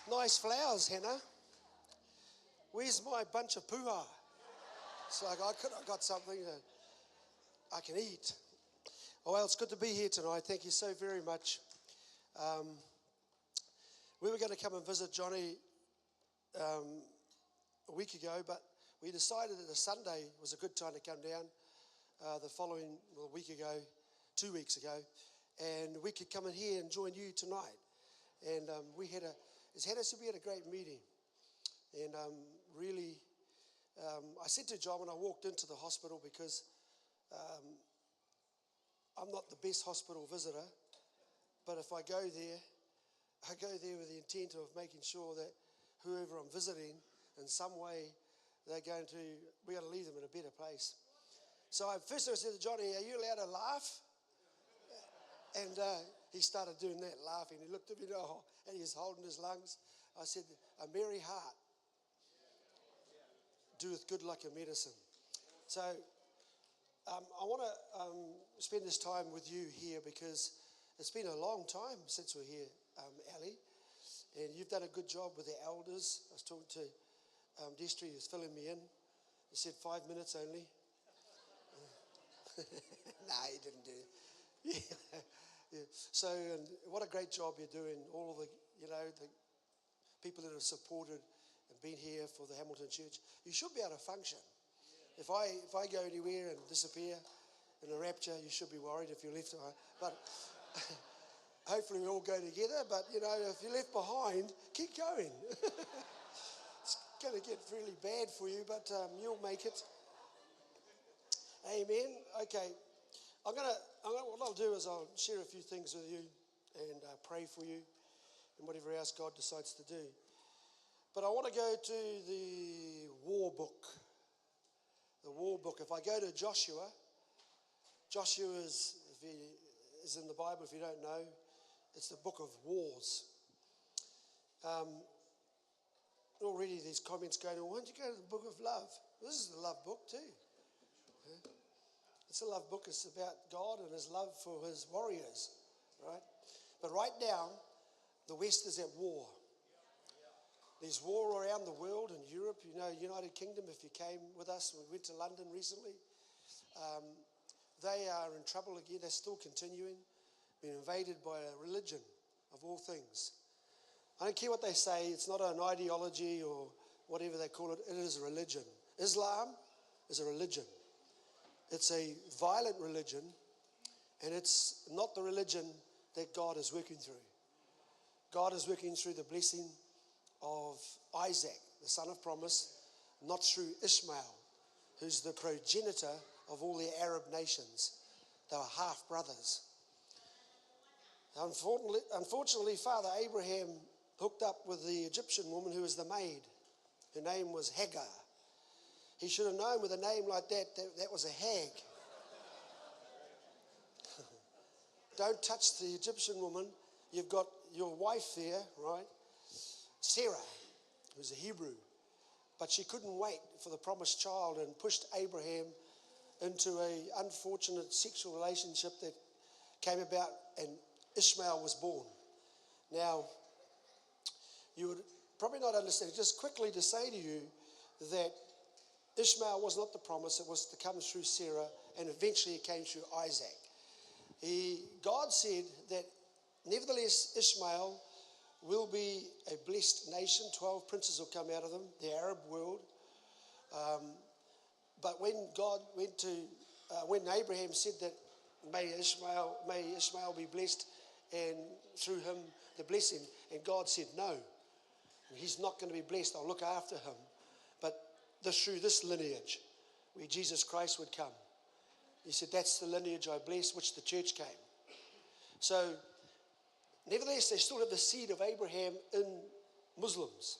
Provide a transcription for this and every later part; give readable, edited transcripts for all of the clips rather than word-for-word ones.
Nice flowers, Hannah. Where's my bunch of puha? It's like I could have got something that I can eat. Oh, well, it's good to be here tonight. Thank you so very much. We were going to come and visit Johnny a week ago, but we decided that a Sunday was a good time to come down week ago, 2 weeks ago, and we could come in here and join you tonight. And we had a great meeting. And I said to John when I walked into the hospital, because I'm not the best hospital visitor, but if I go there with the intent of making sure that whoever I'm visiting, in some way, we're going to leave them in a better place. So first I said to Johnny, "Are you allowed to laugh?" And he started doing that, laughing. He looked at me, and he was holding his lungs. I said, "A merry heart doeth good like a medicine." So I want to spend this time with you here because it's been a long time since we're here, Ali, and you've done a good job with the elders. I was talking to Destry, who's filling me in. He said 5 minutes only. No, he didn't do it. Yeah. So, and what a great job you're doing. All of the people that have supported and been here for the Hamilton Church. You should be able to function. If I go anywhere and disappear in a rapture, you should be worried if you're left behind. But hopefully we all go together. But if you're left behind, keep going. It's going to get really bad for you, but you'll make it. Amen. Okay. What I'll do is I'll share a few things with you and pray for you and whatever else God decides to do. But I want to go to the war book. The war book. If I go to Joshua is in the Bible, if you don't know, it's the book of wars. Already there's comments going, "Why don't you go to the book of love?" This is the love book too. Yeah. It's a love book. It's about God and his love for his warriors, right? But right now, the West is at war. There's war around the world in Europe. United Kingdom, if you came with us, we went to London recently. They are in trouble again. They're still continuing. Been invaded by a religion of all things. I don't care what they say. It's not an ideology or whatever they call it. It is a religion. Islam is a religion. It's a violent religion, and it's not the religion that God is working through. God is working through the blessing of Isaac, the son of promise, not through Ishmael, who's the progenitor of all the Arab nations. They were half brothers. Unfortunately, Father Abraham hooked up with the Egyptian woman who was the maid. Her name was Hagar. He should have known with a name like that was a hag. Don't touch the Egyptian woman. You've got your wife there, right? Sarah, who's a Hebrew. But she couldn't wait for the promised child and pushed Abraham into an unfortunate sexual relationship that came about, and Ishmael was born. Now, you would probably not understand. Just quickly to say to you that Ishmael was not the promise. It was to come through Sarah, and eventually it came through Isaac. God said that nevertheless Ishmael will be a blessed nation. 12 princes will come out of them, the Arab world. But when when Abraham said that may Ishmael be blessed, and through him the blessing, and God said no, he's not going to be blessed. I'll look after him. But through this lineage, where Jesus Christ would come, he said, that's the lineage I bless, which the church came. So, nevertheless, they still have the seed of Abraham in Muslims.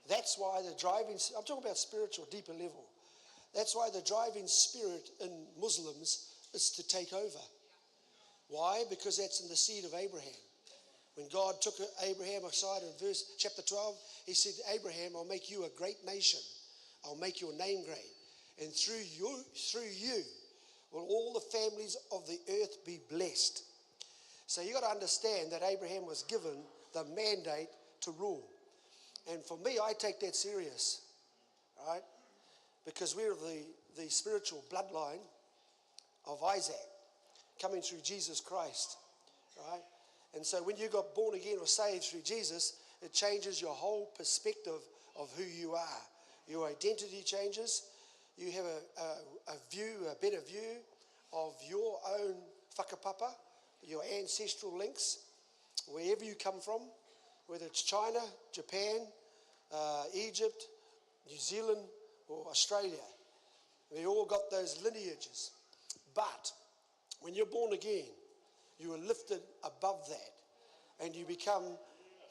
That's why I'm talking about spiritual, deeper level. That's why the driving spirit in Muslims is to take over. Why? Because that's in the seed of Abraham. When God took Abraham aside in chapter 12, he said, Abraham, I'll make you a great nation. I'll make your name great. And through you will all the families of the earth be blessed. So you've got to understand that Abraham was given the mandate to rule. And for me, I take that serious, right? Because we're the spiritual bloodline of Isaac, coming through Jesus Christ, right? And so when you got born again or saved through Jesus, it changes your whole perspective of who you are. Your identity changes. You have a better view of your own whakapapa, your ancestral links, wherever you come from, whether it's China, Japan, Egypt, New Zealand, or Australia. We all got those lineages. But when you're born again, you are lifted above that, and you become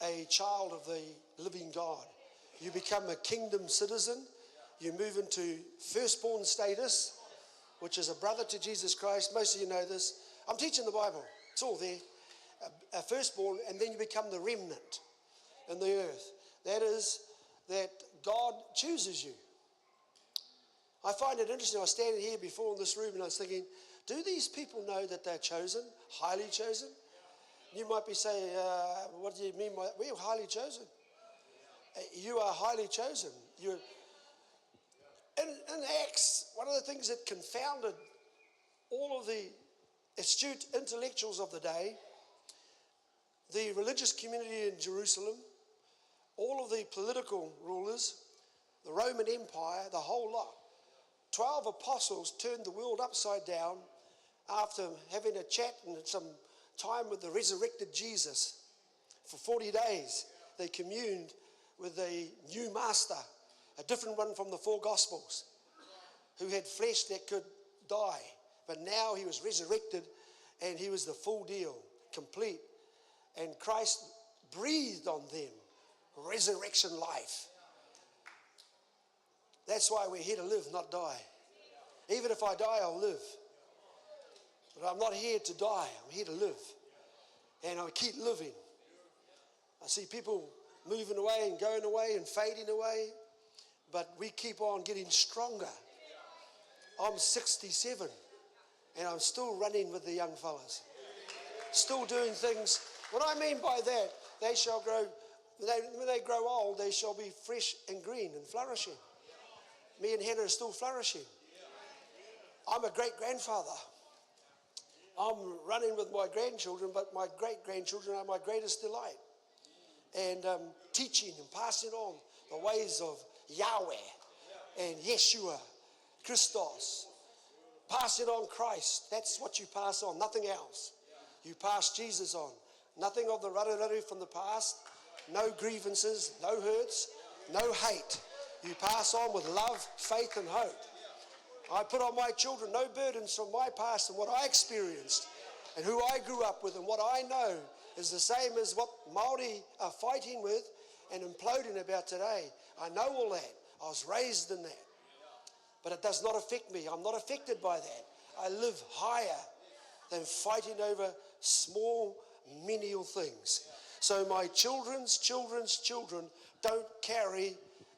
a child of the living God. You become a kingdom citizen. You move into firstborn status, which is a brother to Jesus Christ. Most of you know this. I'm teaching the Bible. It's all there. A firstborn, and then you become the remnant in the earth. That is, that God chooses you. I find it interesting. I was standing here before in this room, and I was thinking, do these people know that they're chosen, highly chosen? You might be saying, what do you mean by that? We're highly chosen. You are highly chosen. You're, in Acts, one of the things that confounded all of the astute intellectuals of the day, the religious community in Jerusalem, all of the political rulers, the Roman Empire, the whole lot, 12 apostles turned the world upside down after having a chat and some time with the resurrected Jesus. For 40 days, they communed with a new master, a different one from the four Gospels, who had flesh that could die. But now he was resurrected, and he was the full deal, complete. And Christ breathed on them resurrection life. That's why we're here to live, not die. Even if I die, I'll live. But I'm not here to die. I'm here to live. And I keep living. I see people moving away and going away and fading away, but we keep on getting stronger. I'm 67, and I'm still running with the young fellas. Still doing things. What I mean by that, they shall grow, when they grow old, they shall be fresh and green and flourishing. Me and Hannah are still flourishing. I'm a great-grandfather. I'm running with my grandchildren, but my great-grandchildren are my greatest delight. And teaching and passing on the ways of Yahweh and Yeshua, Christos. Passing on Christ. That's what you pass on, nothing else. You pass Jesus on. Nothing of the rudder from the past. No grievances, no hurts, no hate. You pass on with love, faith, and hope. I put on my children no burdens from my past and what I experienced and who I grew up with, and what I know is the same as what Māori are fighting with and imploding about today. I know all that. I was raised in that. But it does not affect me. I'm not affected by that. I live higher than fighting over small, menial things. So my children's children don't carry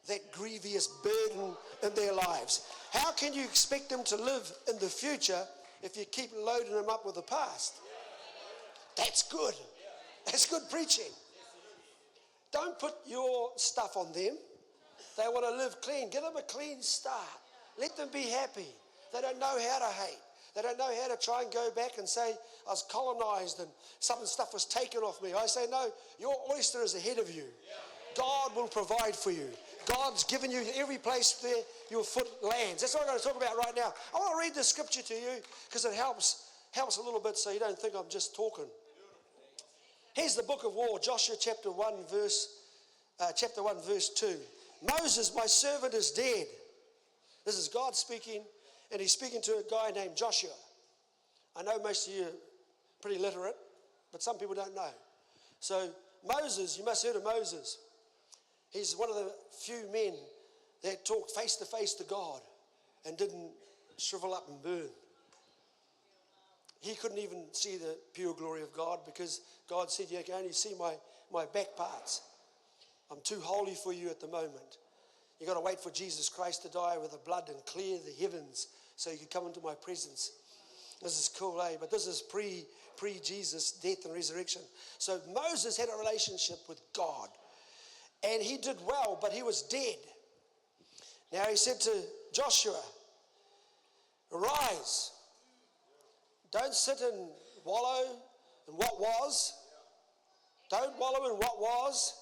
that grievous burden in their lives. How can you expect them to live in the future if you keep loading them up with the past? That's good. That's good preaching. Don't put your stuff on them. They want to live clean. Give them a clean start. Let them be happy. They don't know how to hate. They don't know how to try and go back and say, I was colonized and some stuff was taken off me. I say, no, your oyster is ahead of you. God will provide for you. God's given you every place where your foot lands. That's what I'm going to talk about right now. I want to read the scripture to you because it helps a little bit so you don't think I'm just talking. Here's the book of War, Joshua chapter 1, verse 2. Moses, my servant, is dead. This is God speaking, and he's speaking to a guy named Joshua. I know most of you are pretty literate, but some people don't know. So Moses, you must have heard of Moses. He's one of the few men that talked face to face to God and didn't shrivel up and burn. He couldn't even see the pure glory of God because God said, you can only see my back parts. I'm too holy for you at the moment. You've got to wait for Jesus Christ to die with the blood and clear the heavens so you can come into my presence. This is cool, eh? But this is pre-Jesus death and resurrection. So Moses had a relationship with God. And he did well, but he was dead. Now he said to Joshua, arise. Don't sit and wallow in what was. Don't wallow in what was.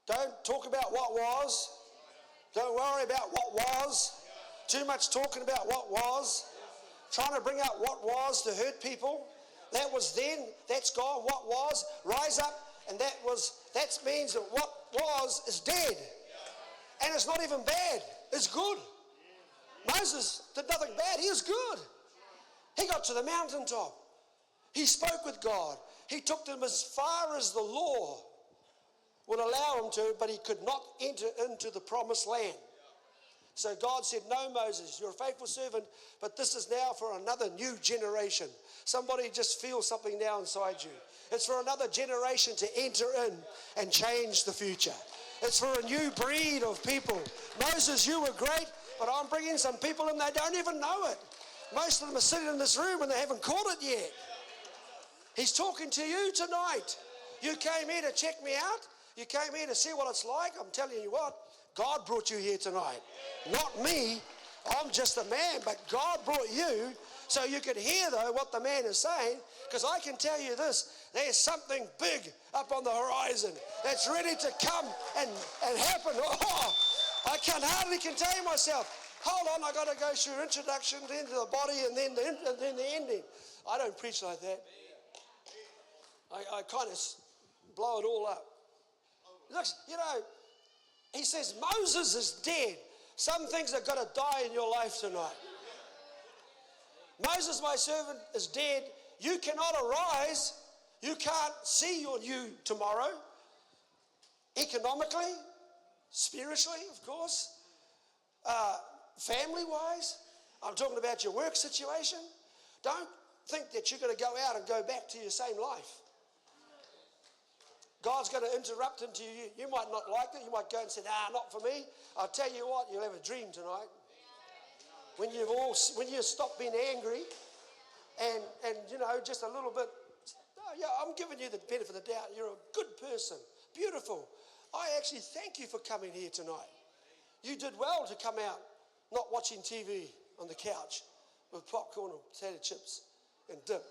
Don't talk about what was. Don't worry about what was. Too much talking about what was. Trying to bring out what was to hurt people. That was then. That's gone. What was. Rise up. And that means that what was is dead. And it's not even bad. It's good. Moses did nothing bad. He was good. He got to the mountaintop. He spoke with God. He took them as far as the law would allow him to, but he could not enter into the promised land. So God said, no, Moses, you're a faithful servant, but this is now for another new generation. Somebody just feels something now inside you. It's for another generation to enter in and change the future. It's for a new breed of people. Moses, you were great, but I'm bringing some people in, they don't even know it. Most of them are sitting in this room and they haven't caught it yet. He's talking to you tonight. You came here to check me out. You came here to see what it's like. I'm telling you what, God brought you here tonight. Not me. I'm just a man, but God brought you so you could hear, though, what the man is saying, because I can tell you this, there's something big up on the horizon that's ready to come and happen. Oh, I can hardly contain myself. Hold on, I got to go through introduction into the body and then the ending. I don't preach like that. I kind of blow it all up. Look, you know, he says Moses is dead. Some things are going to die in your life tonight. Moses, my servant, is dead. You cannot arise. You can't see your new tomorrow. Economically, spiritually, of course, family-wise. I'm talking about your work situation. Don't think that you're going to go out and go back to your same life. God's going to interrupt into you. You might not like it. You might go and say, nah, not for me. I'll tell you what, you'll have a dream tonight. When you stop being angry and you know, just a little bit, oh, yeah, I'm giving you the benefit of the doubt. You're a good person. Beautiful. I actually thank you for coming here tonight. You did well to come out, not watching TV on the couch with popcorn or potato chips and dip.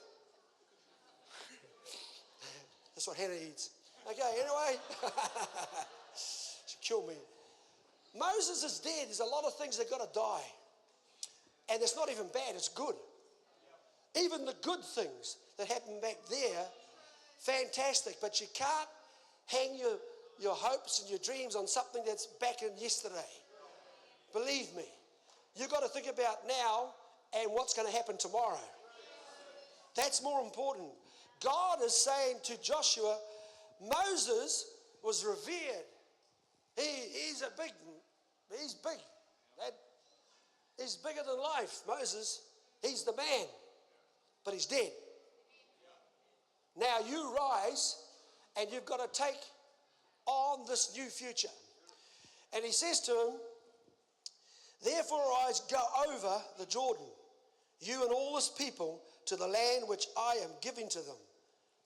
That's what Hannah eats. Okay, anyway. She'll kill me. Moses is dead. There's a lot of things that got to die. And it's not even bad, it's good. Even the good things that happen back there, fantastic. But you can't hang your hopes and your dreams on something that's back in yesterday. Believe me. You've got to think about now and what's going to happen tomorrow. That's more important. God is saying to Joshua, Moses was revered. He's big. He's bigger than life, Moses. He's the man, but he's dead. Now you rise and you've got to take on this new future. And he says to him, therefore arise, go over the Jordan, you and all this people, to the land which I am giving to them,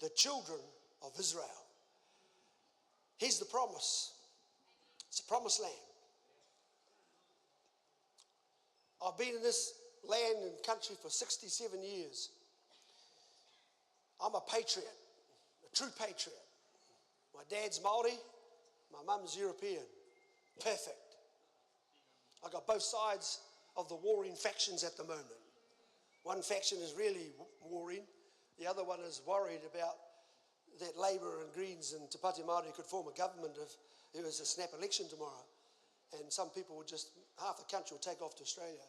the children of Israel. Here's the promise. It's a promised land. I've been in this land and country for 67 years. I'm a patriot, a true patriot. My dad's Māori, my mum's European. Perfect. I got both sides of the warring factions at the moment. One faction is really warring. The other one is worried about that Labour and Greens and Te Pāti Māori could form a government if there was a snap election tomorrow. And some people would just, half the country will take off to Australia.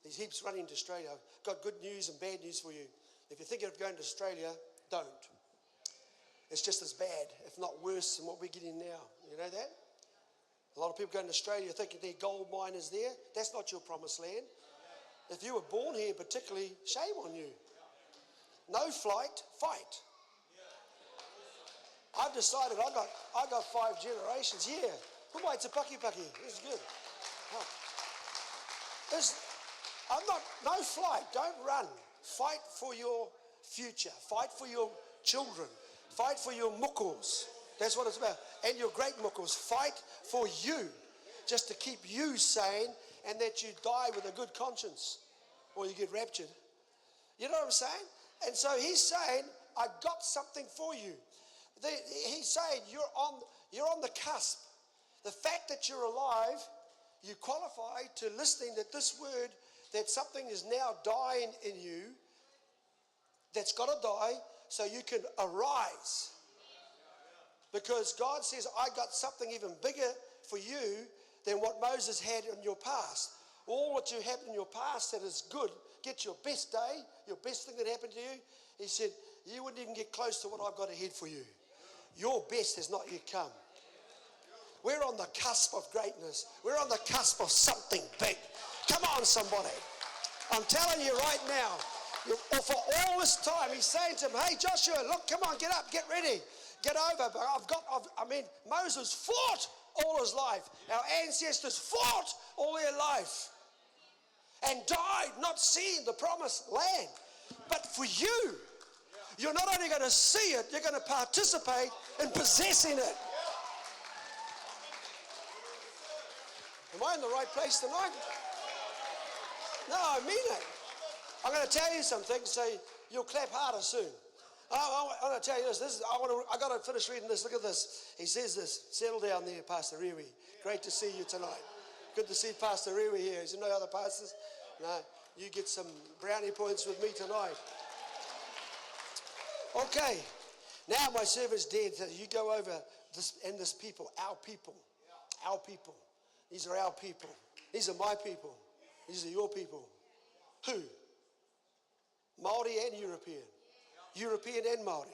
There's heaps running to Australia. I've got good news and bad news for you. If you're thinking of going to Australia, don't. It's just as bad, if not worse, than what we're getting now. You know that? A lot of people going to Australia thinking their gold mine is there. That's not your promised land. If you were born here particularly, shame on you. No flight, fight. I've decided I got 5 generations here. Kumai te paki. This is good. No flight. Don't run. Fight for your future. Fight for your children. Fight for your mukos. That's what it's about. And your great muckles fight for you, just to keep you sane and that you die with a good conscience or you get raptured. You know what I'm saying? And so he's saying, I got something for you. He's saying you're on the cusp. The fact that you're alive, you qualify to listening that this word, that something is now dying in you, that's got to die so you can arise. Because God says, I got something even bigger for you than what Moses had in your past. All what you had in your past that is good, get your best day, your best thing that happened to you. He said, you wouldn't even get close to what I've got ahead for you. Your best has not yet come. We're on the cusp of greatness. We're on the cusp of something big. Come on, somebody. I'm telling you right now, for all this time, he's saying to him, hey, Joshua, look, come on, get up, get ready, get over. But Moses fought all his life. Our ancestors fought all their life and died not seeing the promised land. But for you, you're not only going to see it, you're going to participate in possessing it. Am I in the right place tonight? No, I mean it. I'm going to tell you something, so you'll clap harder soon. I'm going to tell you this. I got to finish reading this. Look at this. He says this. Settle down there, Pastor Rewe. Great to see you tonight. Good to see Pastor Rewe here. Is there no other pastors? No. You get some brownie points with me tonight. Okay. Now my servant's dead. So you go over this and this people. Our people. Our people. These are our people. These are my people. These are your people. Who? Maori and European. European and Maori.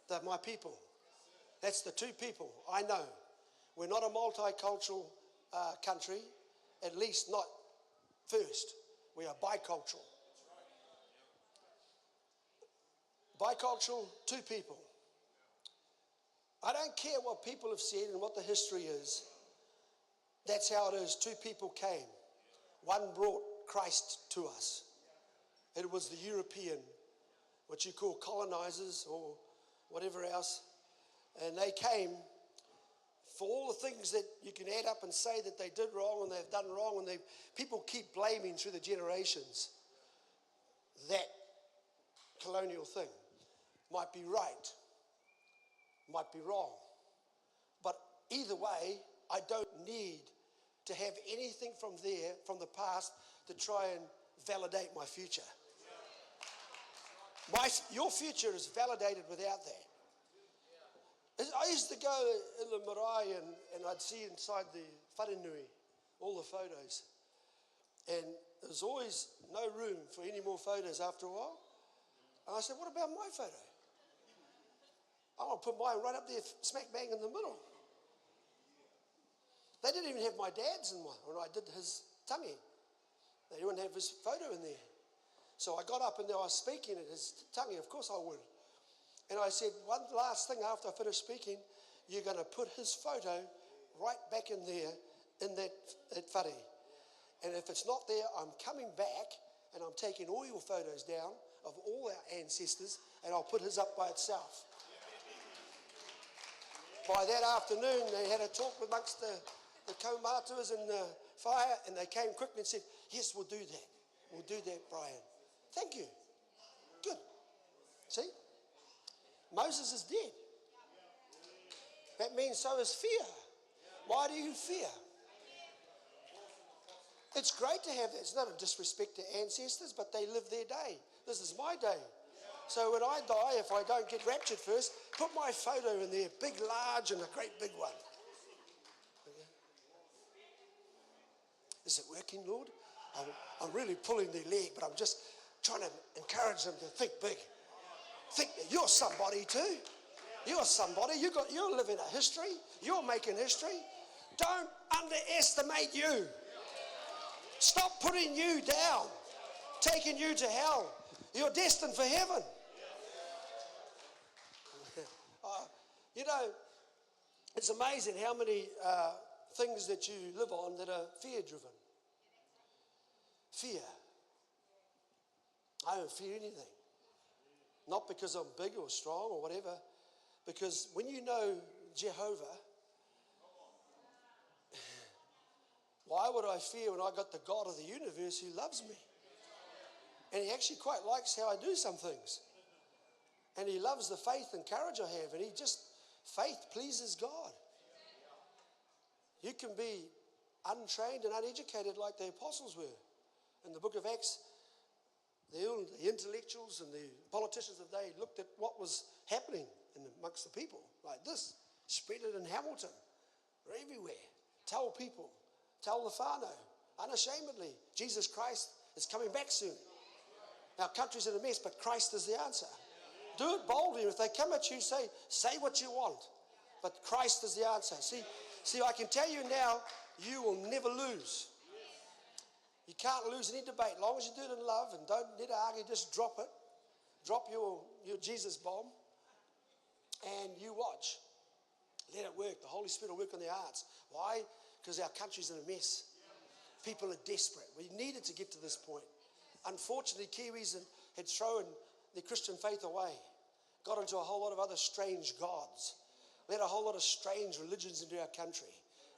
They're my people. That's the two people I know. We're not a multicultural country, at least not first. We are bicultural. Bicultural, two people. I don't care what people have said and what the history is. That's how it is. Two people came. One brought Christ to us. It was the European, what you call colonizers or whatever else. And they came for all the things that you can add up and say that they did wrong and they've done wrong. And people keep blaming through the generations that colonial thing. Might be right, might be wrong. But either way, I don't need to have anything from there, from the past, to try and validate my future. Your future is validated without that. I used to go in the marae and I'd see inside the wharenui all the photos. And there's always no room for any more photos after a while. And I said, what about my photo? I want to put mine right up there, smack bang in the middle. They didn't even have my dad's in one when I did his tangi. They didn't have his photo in there. So I got up and I was speaking at his tangi. Of course I would. And I said, one last thing after I finished speaking, you're going to put his photo right back in there in that whare. And if it's not there, I'm coming back and I'm taking all your photos down of all our ancestors and I'll put his up by itself. By that afternoon, they had a talk amongst the kaumātuas and the fire, and they came quickly and said, yes, we'll do that. We'll do that, Brian. Thank you. Good. See? Moses is dead. That means so is fear. Why do you fear? It's great to have that. It's not a disrespect to ancestors, but they live their day. This is my day. So when I die, if I don't get raptured first, put my photo in there, big, large, and a great big one. Okay. Is it working, Lord? I'm really pulling their leg, but I'm just trying to encourage them to think big. Think that you're somebody too. You're somebody. You're living a history. You're making history. Don't underestimate you. Stop putting you down, taking you to hell. You're destined for heaven. You know, it's amazing how many things that you live on that are fear-driven. Fear. I don't fear anything. Not because I'm big or strong or whatever, because when you know Jehovah, why would I fear when I got the God of the universe who loves me? And he actually quite likes how I do some things. And he loves the faith and courage I have. And faith pleases God. You can be untrained and uneducated like the apostles were. In the book of Acts, the intellectuals and the politicians of the day looked at what was happening amongst the people like this. Spread it in Hamilton, everywhere. Tell people, tell the whānau, unashamedly, Jesus Christ is coming back soon. Our country's in a mess, but Christ is the answer. Do it boldly. If they come at you, say what you want. But Christ is the answer. See, I can tell you now, you will never lose. You can't lose any debate. As long as you do it in love and don't need to argue, just drop it. Drop your Jesus bomb and you watch. Let it work. The Holy Spirit will work on their hearts. Why? Because our country's in a mess. People are desperate. We needed to get to this point. Unfortunately, Kiwis had thrown their Christian faith away, got into a whole lot of other strange gods, let a whole lot of strange religions into our country,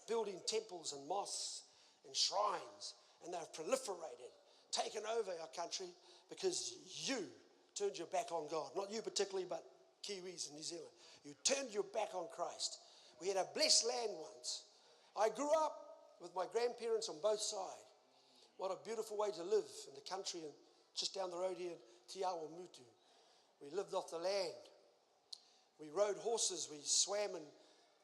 building temples and mosques and shrines, and they've proliferated, taken over our country because you turned your back on God. Not you particularly, but Kiwis in New Zealand. You turned your back on Christ. We had a blessed land once. I grew up with my grandparents on both sides. What a beautiful way to live in the country, and just down the road here in Te Awa Mutu. We lived off the land. We rode horses. We swam in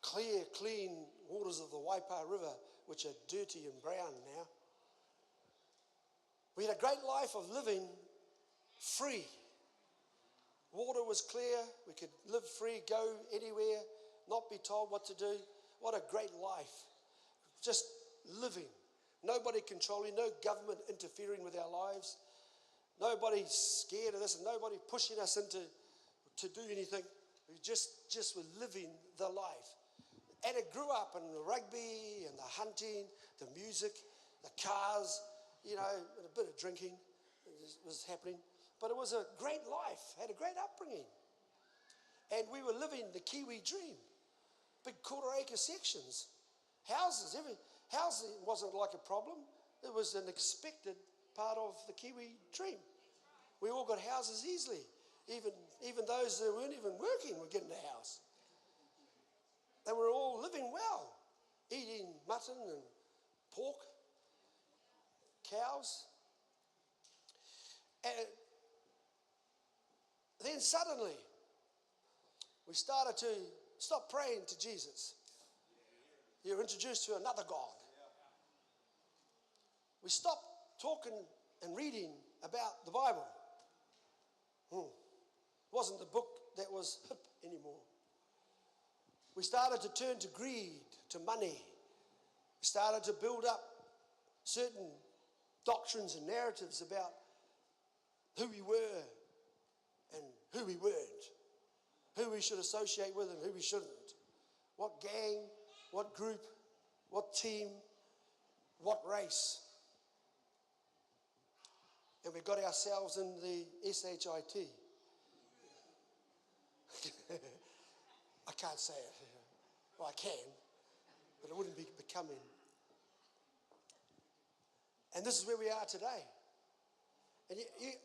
clear, clean waters of the Waipa River, which are dirty and brown now. We had a great life of living free. Water was clear. We could live free, go anywhere, not be told what to do. What a great life. Just living. Nobody controlling, no government interfering with our lives. Nobody scared of this and nobody pushing us to do anything. We just were living the life. And it grew up in the rugby and the hunting, the music, the cars, and a bit of drinking was happening. But it was a great life, had a great upbringing. And we were living the Kiwi dream. Big quarter-acre sections, houses. Housing wasn't like a problem. It was an expected part of the Kiwi dream. We all got houses easily. Even those that weren't even working were getting a house. They were all living well, eating mutton and pork, cows. And then suddenly, we started to stop praying to Jesus. You're introduced to another God. We stopped talking and reading about the Bible. It wasn't the book that was hip anymore. We started to turn to greed, to money. We started to build up certain doctrines and narratives about who we were and who we weren't, who we should associate with and who we shouldn't, what gang, what group, what team, what race. And we got ourselves in the SHIT. I can't say it. Well, I can, but it wouldn't be becoming. And this is where we are today. And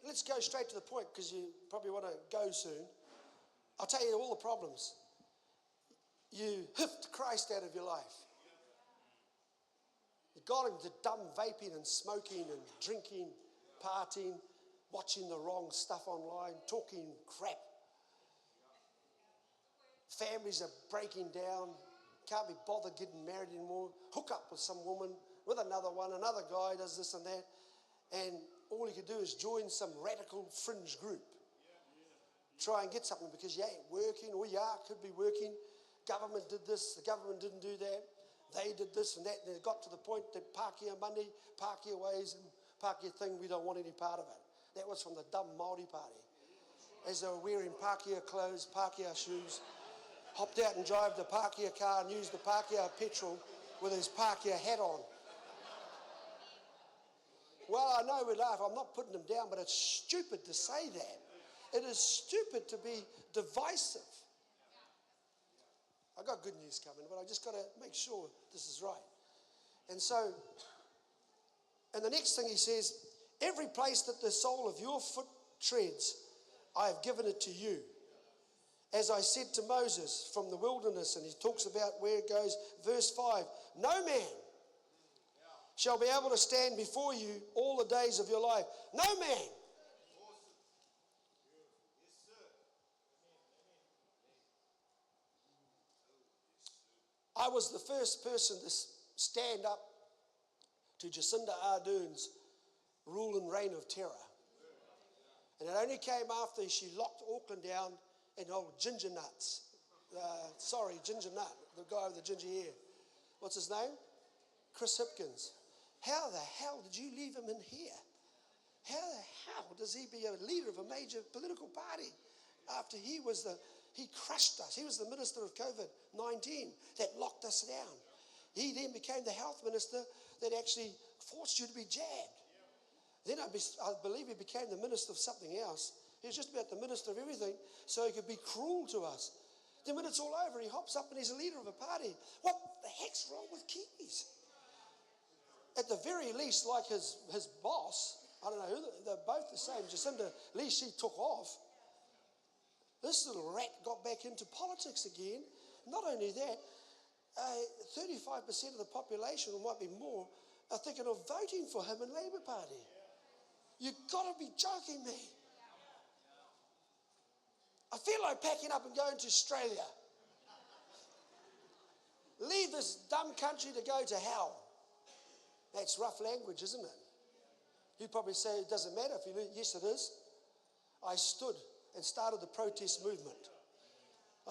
let's go straight to the point because you probably want to go soon. I'll tell you all the problems. You hiffed Christ out of your life. You got into dumb vaping and smoking and drinking, partying, watching the wrong stuff online, talking crap. Families are breaking down, can't be bothered getting married anymore, hook up with some woman, with another one, another guy does this and that, and all you can do is join some radical fringe group. Try and get something because you ain't working, or you could be working. Government did this, the government didn't do that. They did this and that, and it got to the point that Pākehā money, Pākehā ways, and Pākehā thing, we don't want any part of it. That was from the dumb Māori party. As they were wearing Pākehā clothes, Pākehā shoes, hopped out and drove the Pākehā car and used the Pākehā petrol with his Pākehā hat on. Well, I know we laugh, I'm not putting them down, but it's stupid to say that. It is stupid to be divisive. I got good news coming, but I just got to make sure this is right. And so, and the next thing he says, every place that the sole of your foot treads, I have given it to you. As I said to Moses from the wilderness, and he talks about where it goes, verse 5, no man shall be able to stand before you all the days of your life. No man. I was the first person to stand up to Jacinda Ardern's rule and reign of terror. And it only came after she locked Auckland down and old Ginger Nuts. Ginger Nut, the guy with the ginger hair. What's his name? Chris Hipkins. How the hell did you leave him in here? How the hell does he be a leader of a major political party after he crushed us? He was the minister of COVID-19 that locked us down. He then became the health minister that actually forced you to be jabbed. Then I believe he became the minister of something else. He was just about the minister of everything, so he could be cruel to us. Then when it's all over, he hops up and he's a leader of a party. What the heck's wrong with Kiwis? At the very least, like his boss, I don't know who, they're both the same. Jacinda, at least she took off. This little rat got back into politics again. Not only that, 35% of the population, or might be more, are thinking of voting for him in Labour Party. You've got to be joking me. I feel like packing up and going to Australia. Leave this dumb country to go to hell. That's rough language, isn't it? You'd probably say it doesn't matter if you lose. Yes, it is. I stood and started the protest movement.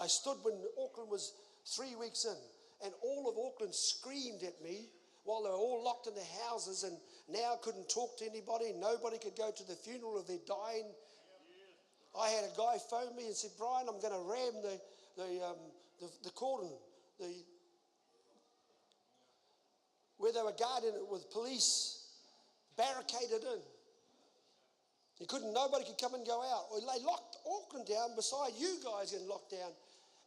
I stood when Auckland was 3 weeks in, and all of Auckland screamed at me while they were all locked in their houses and now couldn't talk to anybody. Nobody could go to the funeral of their dying. I had a guy phone me and said, Brian, I'm going to ram the cordon, where they were guarding it with police barricaded in. Nobody could come and go out. Well, they locked Auckland down beside you guys getting locked down.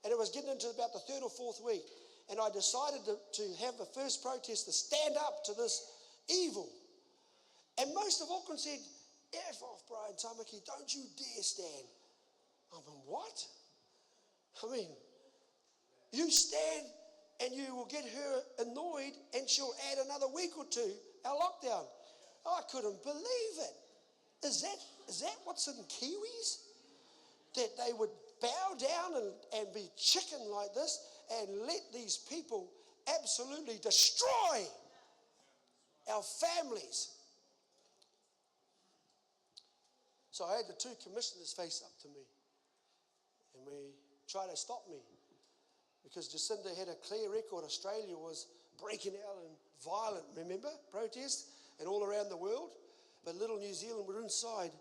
And it was getting into about the third or fourth week. And I decided to have the first protest to stand up to this evil. And most of Auckland said, F off, Brian Tamaki, don't you dare stand. I mean, what? I mean, you stand and you will get her annoyed and she'll add another week or two, our lockdown. I couldn't believe it. Is that what's in Kiwis? That they would bow down and be chicken like this and let these people absolutely destroy our families. So I had the two commissioners face up to me, and we tried to stop me because Jacinda had a clear record. Australia was breaking out in violent, remember, protests, and all around the world. But little New Zealand were inside.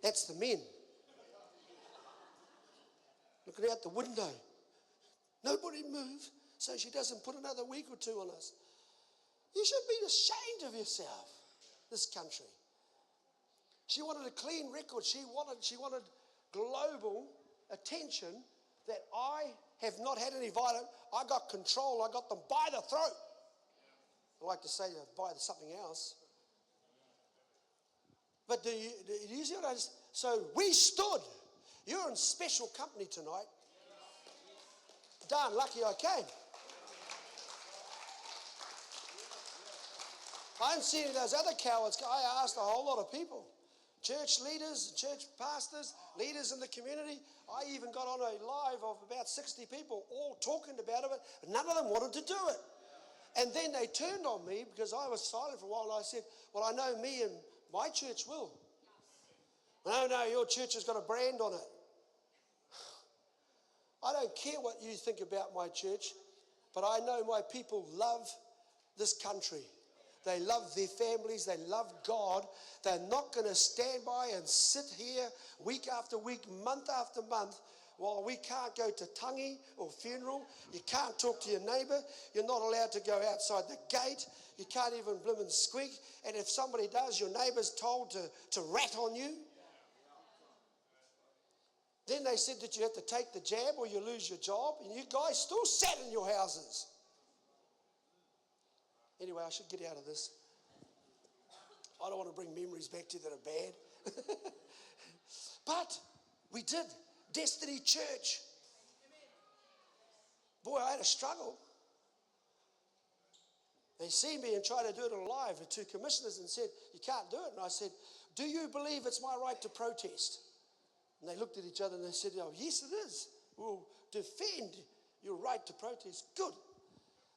That's the men. Looking out the window. Nobody move so she doesn't put another week or two on us. You should be ashamed of yourself, this country. She wanted a clean record. She wanted global attention that I have not had any violence. I got control. I got them by the throat. I like to say by something else. But do you see what I just... So we stood. You're in special company tonight. Darn lucky I came. I didn't see any of those other cowards. I asked a whole lot of people. Church leaders, church pastors, leaders in the community. I even got on a live of about 60 people all talking about it, but none of them wanted to do it. And then they turned on me because I was silent for a while, and I said, well, I know me and my church will. No, your church has got a brand on it. I don't care what you think about my church, but I know my people love this country. They love their families. They love God. They're not going to stand by and sit here week after week, month after month, while we can't go to tangi or funeral. You can't talk to your neighbour. You're not allowed to go outside the gate. You can't even blimmin' squeak. And if somebody does, your neighbour's told to rat on you. Then they said that you had to take the jab or you lose your job, and you guys still sat in your houses. Anyway, I should get out of this. I don't want to bring memories back to you that are bad. But we did. Destiny Church. Boy, I had a struggle. They see me and try to do it live with two commissioners and said, you can't do it. And I said, do you believe it's my right to protest? And they looked at each other and they said, oh, yes, it is. We'll defend your right to protest. Good.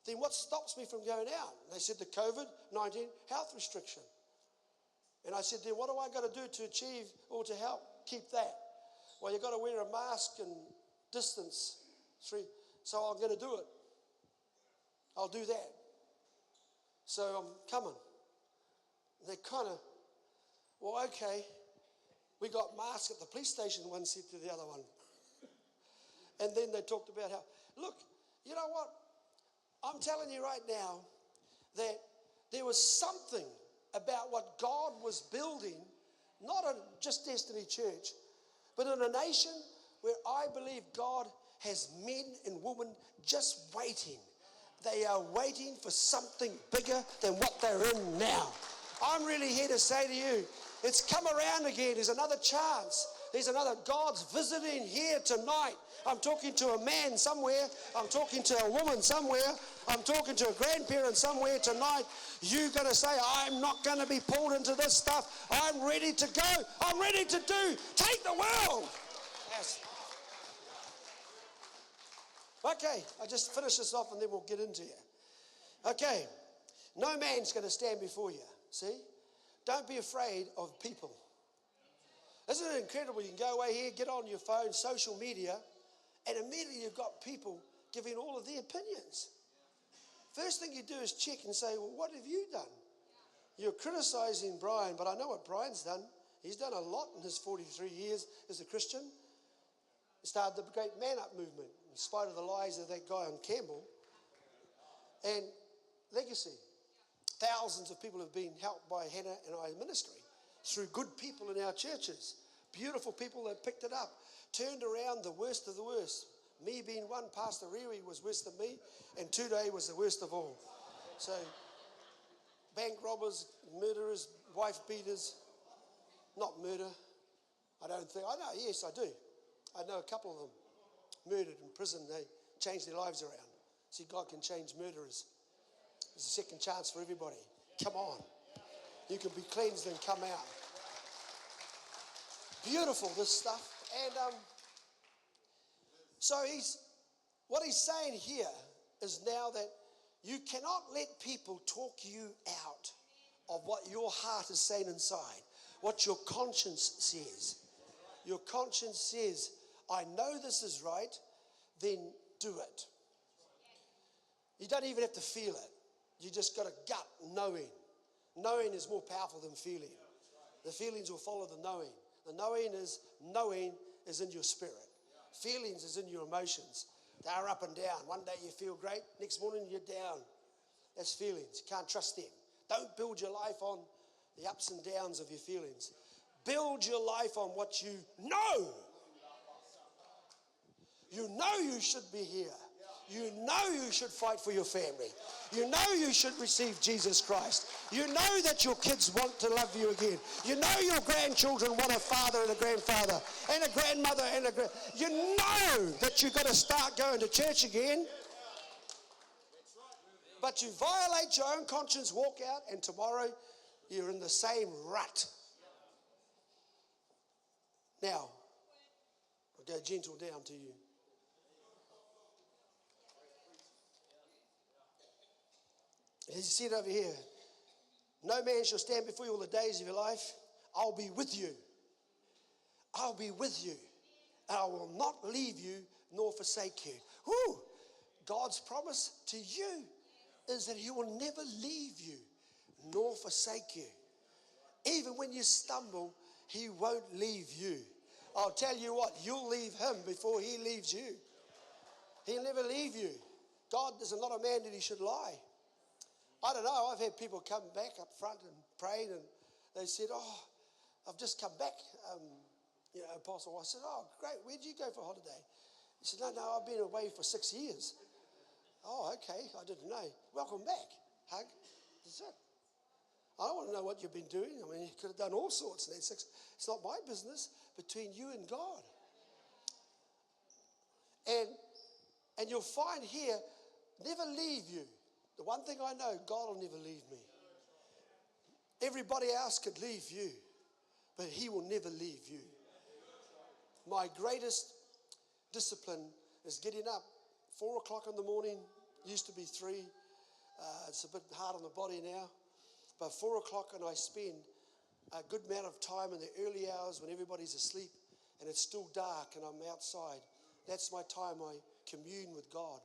Then what stops me from going out? And they said the COVID-19 health restriction. And I said, then what do I got to do to achieve or to help keep that? Well, you've got to wear a mask and distance. So I'm going to do it. I'll do that. So I'm coming. And they kind of, well, okay. We got masks at the police station, one said to the other one. And then they talked about how, look, you know what? I'm telling you right now that there was something about what God was building, not in just Destiny Church, but in a nation where I believe God has men and women just waiting. They are waiting for something bigger than what they're in now. I'm really here to say to you, it's come around again. There's another chance. There's another God's visiting here tonight. I'm talking to a man somewhere. I'm talking to a woman somewhere. I'm talking to a grandparent somewhere tonight. You're going to say, I'm not going to be pulled into this stuff. I'm ready to go. I'm ready to do. Take the world. Yes. Okay, I just finish this off and then we'll get into it. Okay, no man's going to stand before you. See? Don't be afraid of people. Isn't it incredible? You can go away here, get on your phone, social media, and immediately you've got people giving all of their opinions. First thing you do is check and say, well, what have you done? You're criticizing Brian, but I know what Brian's done. He's done a lot in his 43 years as a Christian. He started the Great Man Up movement, in spite of the lies of that guy on Campbell. And legacy. Thousands of people have been helped by Hannah and I ministry through good people in our churches. Beautiful people that picked it up. Turned around the worst of the worst. Me being one, Pastor Reary was worse than me, and Today was the worst of all. So, bank robbers, murderers, wife beaters, not murder. I don't think, I know, yes, I do. I know a couple of them murdered in prison. They changed their lives around. See, God can change murderers. There's a second chance for everybody. Come on. You can be cleansed and come out. Beautiful, this stuff. And so what he's saying here is now that you cannot let people talk you out of what your heart is saying inside, what your conscience says. Your conscience says, I know this is right, then do it. You don't even have to feel it. You just got a gut knowing. Knowing is more powerful than feeling. The feelings will follow the knowing. The knowing is in your spirit. Feelings is in your emotions. They are up and down. One day you feel great, next morning you're down. That's feelings. You can't trust them. Don't build your life on the ups and downs of your feelings. Build your life on what you know. You know you should be here. You know you should fight for your family. You know you should receive Jesus Christ. You know that your kids want to love you again. You know your grandchildren want a father and a grandfather and a grandmother and a you know that you've got to start going to church again. But you violate your own conscience, walk out, and tomorrow you're in the same rut. Now, I'll go gentle down to you. He said over here, no man shall stand before you all the days of your life. I'll be with you. I'll be with you. And I will not leave you nor forsake you. Whew. God's promise to you is that he will never leave you nor forsake you. Even when you stumble, he won't leave you. I'll tell you what, you'll leave him before he leaves you. He'll never leave you. God is not a man that he should lie. I don't know, I've had people come back up front and prayed and they said, oh, I've just come back. Apostle. I said, oh, great. Where'd you go for holiday? He said, no, I've been away for 6 years. Oh, okay. I didn't know. Welcome back. Hug. That's it. I don't want to know what you've been doing. I mean, you could have done all sorts in that 6. It's not my business. Between you and God. And you'll find here, never leave you. The one thing I know, God will never leave me. Everybody else could leave you, but He will never leave you. My greatest discipline is getting up 4 o'clock in the morning. Used to be 3. It's a bit hard on the body now. But 4 o'clock, and I spend a good amount of time in the early hours when everybody's asleep and it's still dark and I'm outside. That's my time I commune with God.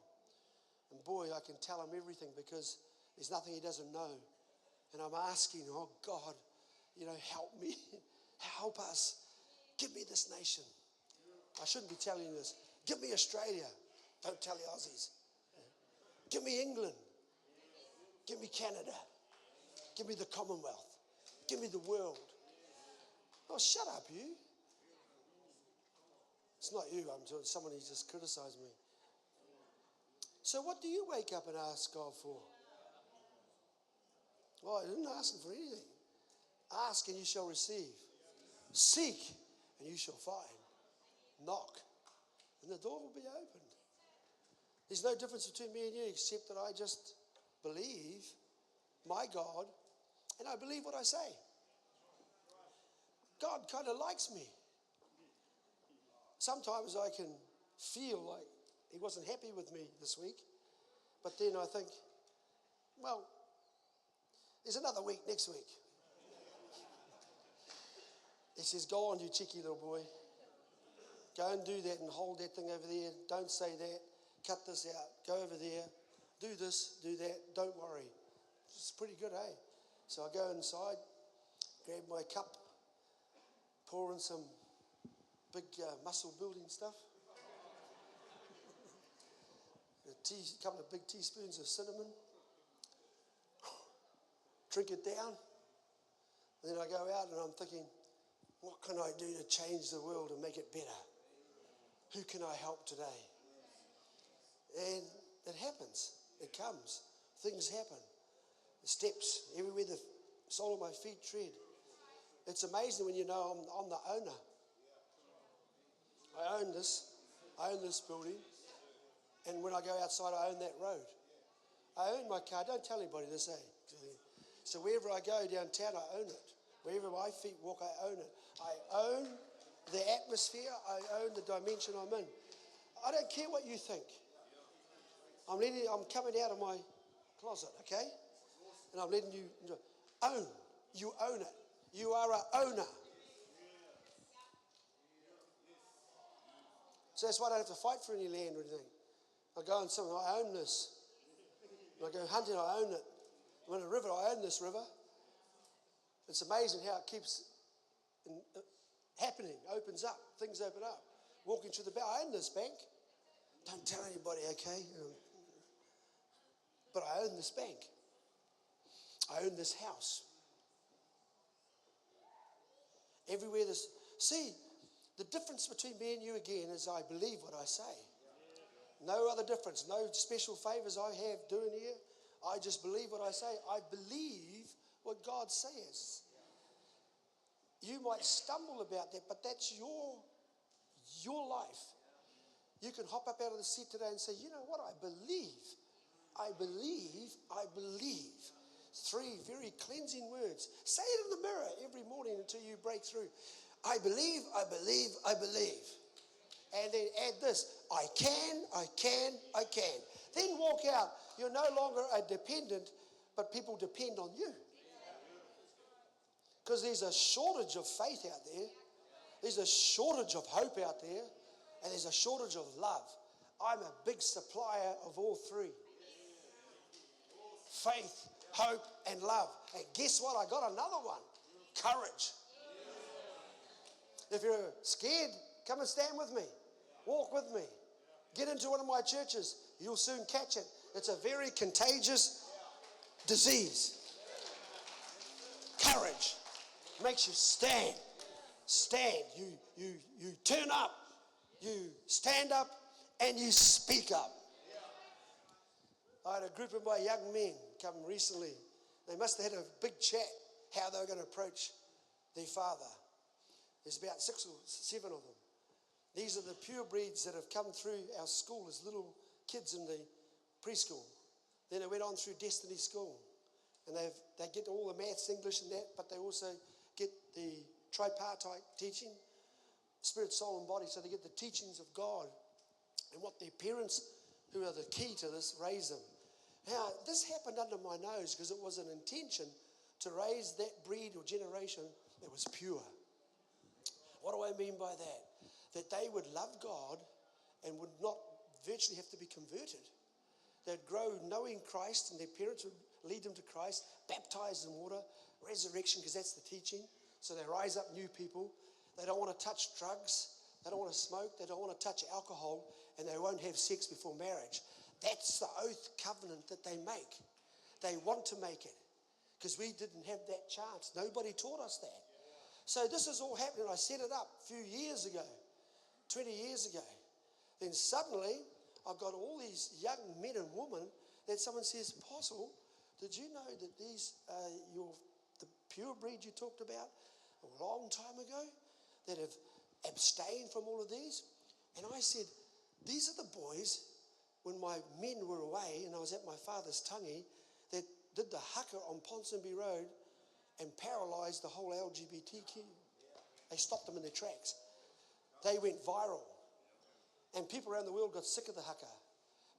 And boy, I can tell Him everything because there's nothing He doesn't know. And I'm asking, oh God, help me. Help us. Give me this nation. I shouldn't be telling you this. Give me Australia. Don't tell the Aussies. Give me England. Give me Canada. Give me the Commonwealth. Give me the world. Oh, shut up, you. It's not you. I'm someone who just criticized me. So what do you wake up and ask God for? Well, I didn't ask Him for anything. Ask and you shall receive. Seek and you shall find. Knock and the door will be opened. There's no difference between me and you except that I just believe my God and I believe what I say. God kind of likes me. Sometimes I can feel like He wasn't happy with me this week. But then I think, well, there's another week next week. He says, go on, you cheeky little boy. Go and do that and hold that thing over there. Don't say that. Cut this out. Go over there. Do this, do that. Don't worry. It's pretty good, eh? So I go inside, grab my cup, pour in some big muscle building stuff. A couple of big teaspoons of cinnamon. Drink it down. And then I go out and I'm thinking, what can I do to change the world and make it better? Who can I help today? And it happens. It comes. Things happen. The steps, everywhere the sole of my feet tread. It's amazing when you know I'm the owner. I own this. I own this building. And when I go outside, I own that road. I own my car. Don't tell anybody this, eh? So wherever I go downtown, I own it. Wherever my feet walk, I own it. I own the atmosphere. I own the dimension I'm in. I don't care what you think. I'm coming out of my closet, okay? And I'm letting you own. You own it. You are an owner. So that's why I don't have to fight for any land or anything. I go and something, I own this. When I go hunting, I own it. I'm in a river, I own this river. It's amazing how it keeps happening, opens up, things open up. Walking through the bank, I own this bank. Don't tell anybody, okay? But I own this bank. I own this house. Everywhere see, the difference between me and you again is I believe what I say. No other difference, no special favors I have doing here. I just believe what I say. I believe what God says. You might stumble about that, but that's your life. You can hop up out of the seat today and say, you know what, I believe. I believe, I believe. 3 very cleansing words. Say it in the mirror every morning until you break through. I believe, I believe, I believe. And then add this, I can, I can, I can. Then walk out. You're no longer a dependent, but people depend on you. Because there's a shortage of faith out there. There's a shortage of hope out there. And there's a shortage of love. I'm a big supplier of all 3. Faith, hope, and love. And guess what? I got another one. Courage. If you're scared, come and stand with me. Walk with me. Get into one of my churches. You'll soon catch it. It's a very contagious disease. Courage makes you stand. stand. You turn up. You stand up and you speak up. I had a group of my young men come recently. They must have had a big chat how they were going to approach their father. There's about 6 or 7 of them. These are the pure breeds that have come through our school as little kids in the preschool. Then they went on through Destiny School. And they get all the maths, English and that, but they also get the tripartite teaching, spirit, soul and body. So they get the teachings of God and what their parents, who are the key to this, raise them. Now, this happened under my nose because it was an intention to raise that breed or generation that was pure. What do I mean by that? That they would love God and would not virtually have to be converted. They'd grow knowing Christ, and their parents would lead them to Christ, baptized in water, resurrection, because that's the teaching. So they rise up new people. They don't want to touch drugs. They don't want to smoke. They don't want to touch alcohol, and they won't have sex before marriage. That's the oath covenant that they make. They want to make it because we didn't have that chance. Nobody taught us that. So this is all happening. I set it up a few years ago, 20 years ago. Then suddenly I've got all these young men and women that someone says, Apostle, did you know that these the pure breed you talked about a long time ago that have abstained from all of these? And I said, these are the boys when my men were away and I was at my father's tangi that did the haka on Ponsonby Road and paralysed the whole LGBTQ. They stopped them in their tracks. They went viral. And people around the world got sick of the haka.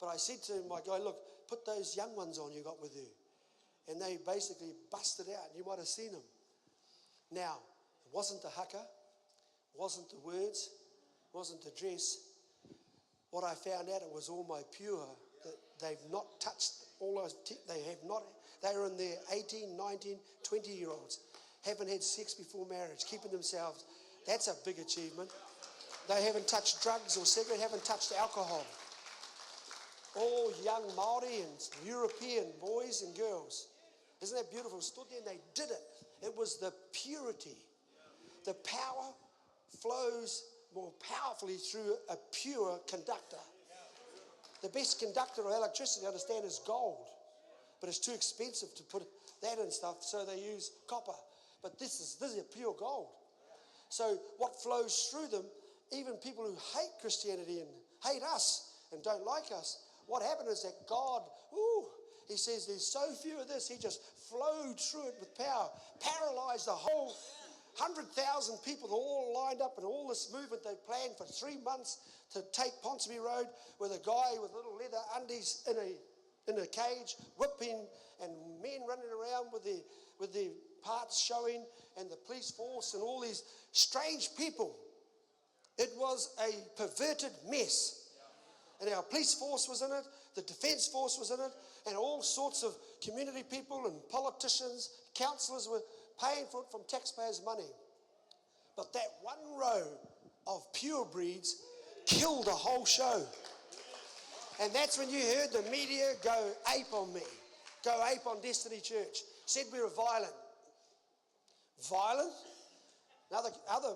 But I said to my guy, look, put those young ones on you got with you. And they basically busted out. You might have seen them. Now, it wasn't the haka, wasn't the words, wasn't the dress. What I found out, it was all my pure. That they've not touched all those, they have not, they're in their 18, 19, 20-year-olds. Haven't had sex before marriage, keeping themselves. That's a big achievement. They haven't touched drugs or cigarette, haven't touched alcohol. All young Māori and European boys and girls. Isn't that beautiful? Stood there and they did it. It was the purity. The power flows more powerfully through a pure conductor. The best conductor of electricity, I understand, is gold. But it's too expensive to put that in stuff, so they use copper. But this is a pure gold. So what flows through them, even people who hate Christianity and hate us and don't like us, what happened is that God, he says there's so few of this, he just flowed through it with power, paralyzed the whole 100,000 people all lined up in all this movement they planned for 3 months to take Ponsonby Road with a guy with little leather undies in a cage, whipping, and men running around with their parts showing, and the police force and all these strange people. It was a perverted mess. And our police force was in it, the defence force was in it, and all sorts of community people and politicians, councillors were paying for it from taxpayers' money. But that one row of pure breeds killed the whole show. And that's when you heard the media go ape on me, go ape on Destiny Church, said we were violent. Violent? Other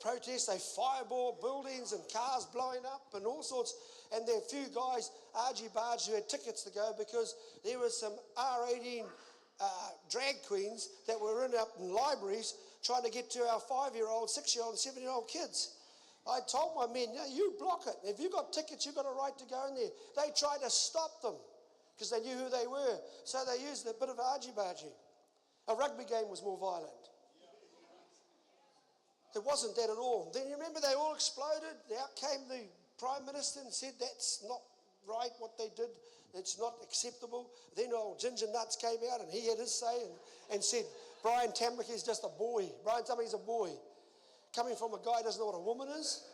protests, they fireball buildings and cars blowing up and all sorts. And there are a few guys, argy-bargy, who had tickets to go because there were some R18 drag queens that were up in libraries trying to get to our 5-year-old, 6-year-old, and 7-year-old kids. I told my men, you block it. If you've got tickets, you've got a right to go in there. They tried to stop them because they knew who they were. So they used a bit of argy-bargy. A rugby game was more violent. It wasn't that at all. Then you remember they all exploded. Out came the Prime Minister and said that's not right what they did. It's not acceptable. Then old Ginger Nuts came out and he had his say and said, Brian Tamaki is just a boy. Brian Tamaki's a boy. Coming from a guy who doesn't know what a woman is.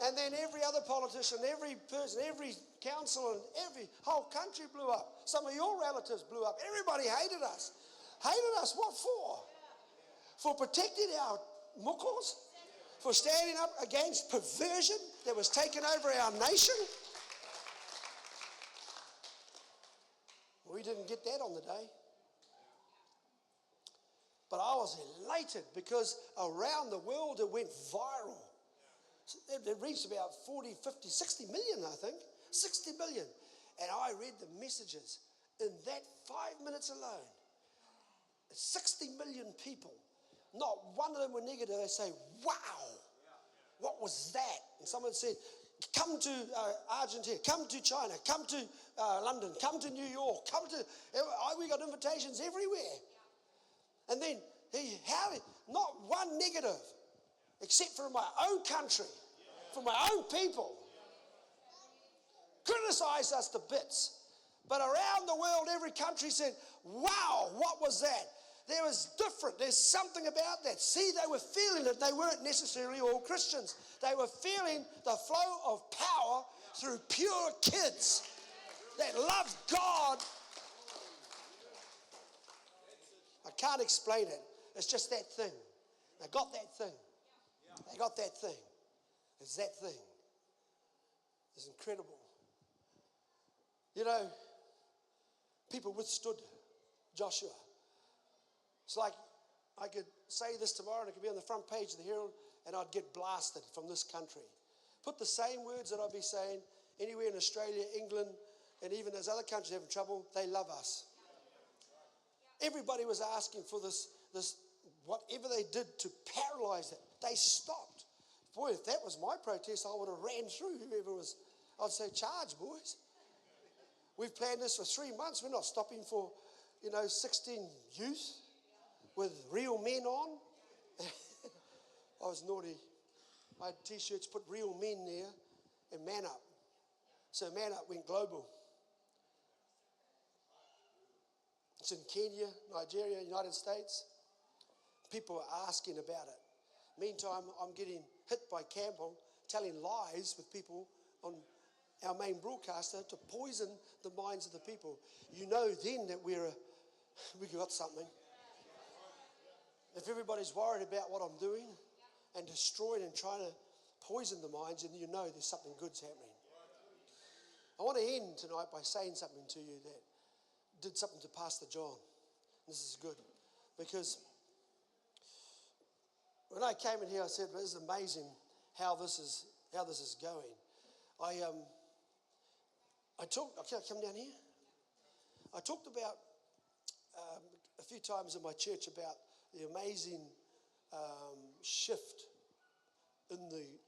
And then every other politician, every person, every councillor, and every whole country blew up. Some of your relatives blew up. Everybody hated us. Hated us, what for? For protecting our mukos? For standing up against perversion that was taking over our nation? We didn't get that on the day. But I was elated because around the world it went viral. It reached about 40, 50, 60 million, I think. 60 million. And I read the messages in that 5 minutes alone. 60 million people. Not one of them were negative. They say, wow, what was that? And someone said, come to Argentina, come to China, come to London, come to New York, we got invitations everywhere. And then, not one negative, except for my own country, for my own people. Criticized us to bits. But around the world, every country said, wow, what was that? There was different. There's something about that. See, they were feeling it. They weren't necessarily all Christians. They were feeling the flow of power through pure kids that loved God. I can't explain it. It's just that thing. They got that thing. They got that thing. It's that thing. It's incredible. You know, people withstood Joshua. It's like I could say this tomorrow and it could be on the front page of the Herald and I'd get blasted from this country. Put the same words that I'd be saying anywhere in Australia, England, and even those other countries having trouble, they love us. Everybody was asking for this, whatever they did to paralyze it. They stopped. Boy, if that was my protest, I would have ran through whoever was. I'd say, charge, boys. We've planned this for 3 months. We're not stopping for, 16 youth with real men on. I was naughty. I had T-shirts, put real men there, and Man Up. So Man Up went global. It's in Kenya, Nigeria, United States. People are asking about it. Meantime, I'm getting hit by Campbell telling lies with people on our main broadcaster to poison the minds of the people. You know then that we got something. If everybody's worried about what I'm doing and destroying and trying to poison the minds, then you know there's something good's happening. I want to end tonight by saying something to you that did something to Pastor John. This is good because when I came in here, I said, "This is amazing how this is going." I talked. Okay, come down here. I talked about a few times in my church about the amazing shift in the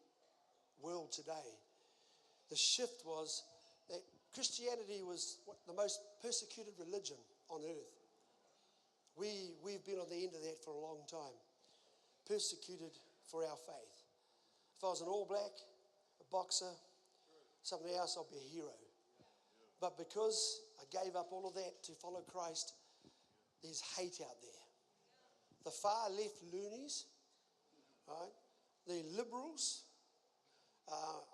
world today. The shift was that Christianity was the most persecuted religion on earth. We've been on the end of that for a long time. Persecuted for our faith. If I was an All Black, a boxer, something else, I'd be a hero. But because I gave up all of that to follow Christ, there's hate out there. The far left loonies, right? The liberals.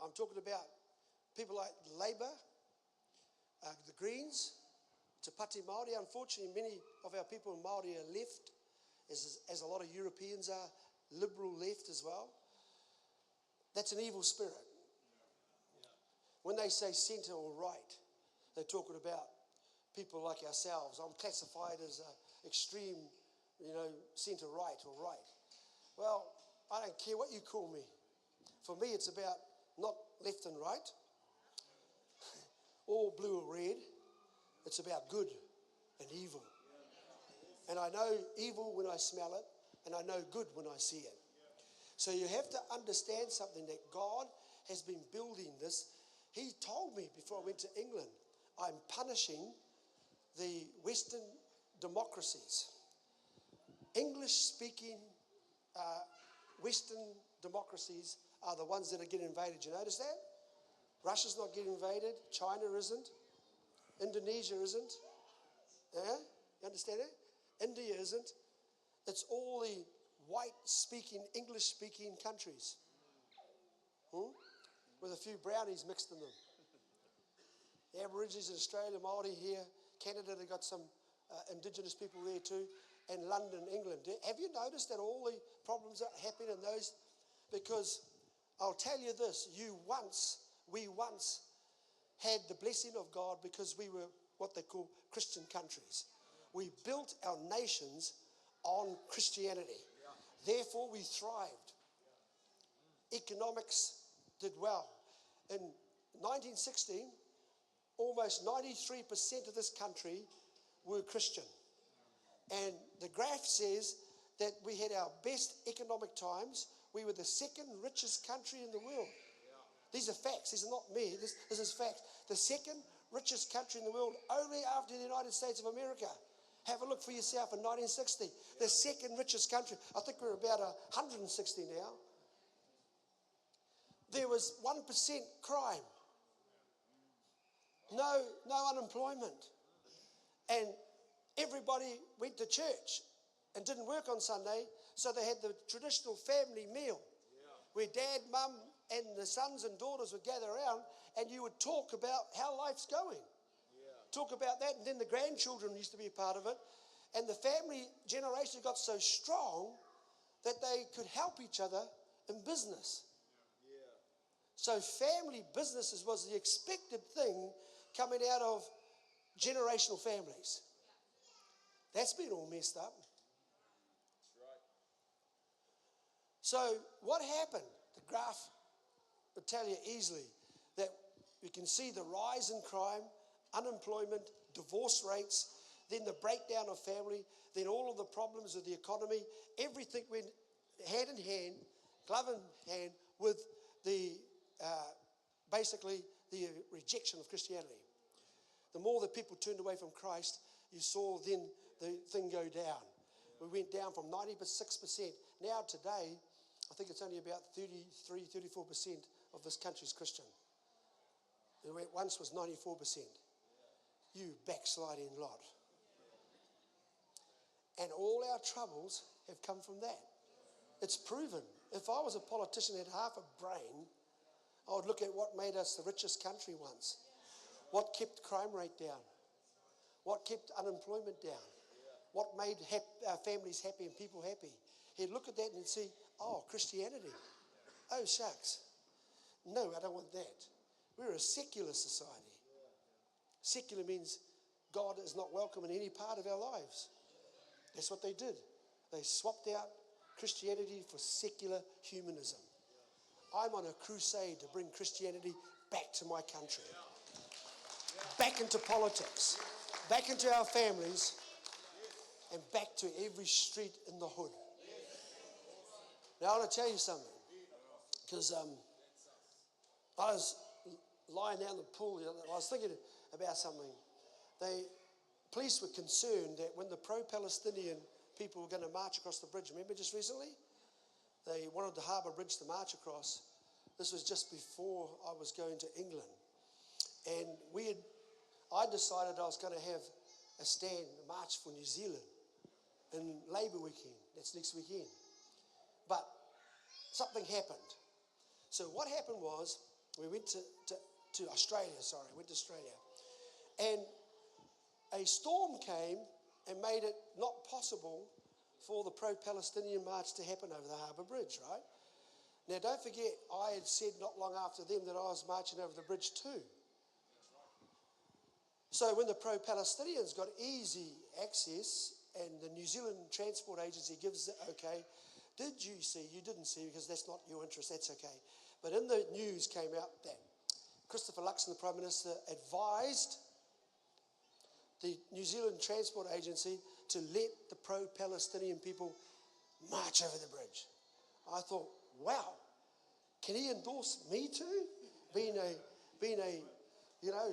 I'm talking about people like Labour, the Greens, Te Pati Māori. Unfortunately, many of our people in Māori are left, as a lot of Europeans are liberal left as well. That's an evil spirit. When they say centre or right, they're talking about people like ourselves. I'm classified as extreme, centre right or right. Well, I don't care what you call me. For me, it's about not left and right, or blue or red. It's about good and evil. And I know evil when I smell it, and I know good when I see it. So you have to understand something, that God has been building this. He told me before I went to England, I'm punishing the Western democracies. English-speaking Western democracies are the ones that are getting invaded. You notice that? Russia's not getting invaded. China isn't. Indonesia isn't. Yeah? You understand that? India isn't. It's all the white-speaking, English-speaking countries. With a few brownies mixed in them. The Aborigines in Australia, Māori here, Canada, they've got some indigenous people there too, and London, England. Have you noticed that all the problems that happen in those? Because I'll tell you this, we once had the blessing of God because we were what they call Christian countries. We built our nations on Christianity. Therefore, we thrived. Economics did well. In 1916, almost 93% of this country were Christian. And the graph says that we had our best economic times. We were the second richest country in the world. These are facts. These are not me. This is facts. The second richest country in the world, only after the United States of America. Have a look for yourself in 1960. The second richest country. I think we're about 160 now. There was 1% crime. No unemployment. And everybody went to church and didn't work on Sunday, so they had the traditional family meal where dad, mum, and the sons and daughters would gather around and you would talk about how life's going. Talk about that, and then the grandchildren used to be a part of it. And the family generation got so strong that they could help each other in business. So family businesses was the expected thing coming out of generational families. That's been all messed up. So what happened? The graph will tell you easily that you can see the rise in crime, unemployment, divorce rates, then the breakdown of family, then all of the problems of the economy. Everything went hand in hand, glove in hand, with the basically the rejection of Christianity. The more that people turned away from Christ, you saw then the thing go down. We went down from 96%. Now today, I think it's only about 33, 34% of this country is Christian. It once was 94%. You backsliding lot. And all our troubles have come from that. It's proven. If I was a politician that had half a brain, I would look at what made us the richest country once. What kept crime rate down? What kept unemployment down? What made our families happy and people happy? He'd look at that and he'd see, oh, Christianity. Oh, shucks. No, I don't want that. We're a secular society. Secular means God is not welcome in any part of our lives. That's what they did. They swapped out Christianity for secular humanism. I'm on a crusade to bring Christianity back to my country, back into politics, back into our families, and back to every street in the hood. Now, I want to tell you something, because I was lying down the pool, I was thinking about something. Police were concerned that when the pro-Palestinian people were going to march across the bridge, remember just recently? They wanted the Harbour Bridge to march across. This was just before I was going to England. And I decided I was going to have a stand, a march for New Zealand in Labour weekend. That's next weekend. But something happened. So what happened was, we went to Australia, went to Australia. And a storm came and made it not possible for the pro-Palestinian march to happen over the Harbour Bridge, right? Now, don't forget, I had said not long after them that I was marching over the bridge too. So when the pro-Palestinians got easy access and the New Zealand Transport Agency gives it okay, did you see? You didn't see because that's not your interest, that's okay. But in the news came out that Christopher Luxon, the Prime Minister, advised the New Zealand Transport Agency to let the pro-Palestinian people march over the bridge. I thought, wow, can he endorse me too? Being a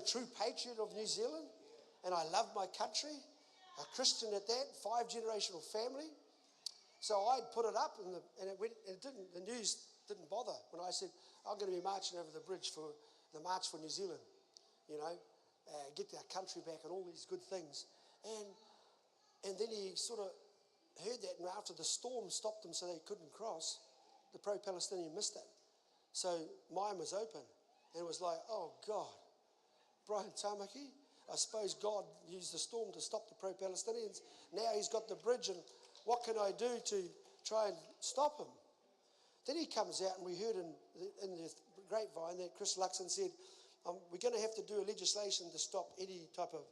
true patriot of New Zealand, and I love my country, a Christian at that, 5-generational family. So I'd put it up, and the news didn't bother when I said, I'm going to be marching over the bridge for the March for New Zealand, get our country back and all these good things. And then he sort of heard that, and after the storm stopped them so they couldn't cross, the pro-Palestinian missed it. So mine was open, and it was like, oh God, Brian Tamaki, I suppose God used the storm to stop the pro-Palestinians. Now he's got the bridge, and what can I do to try and stop him? Then he comes out, and we heard in the grapevine that Chris Luxon said, we're going to have to do a legislation to stop any type of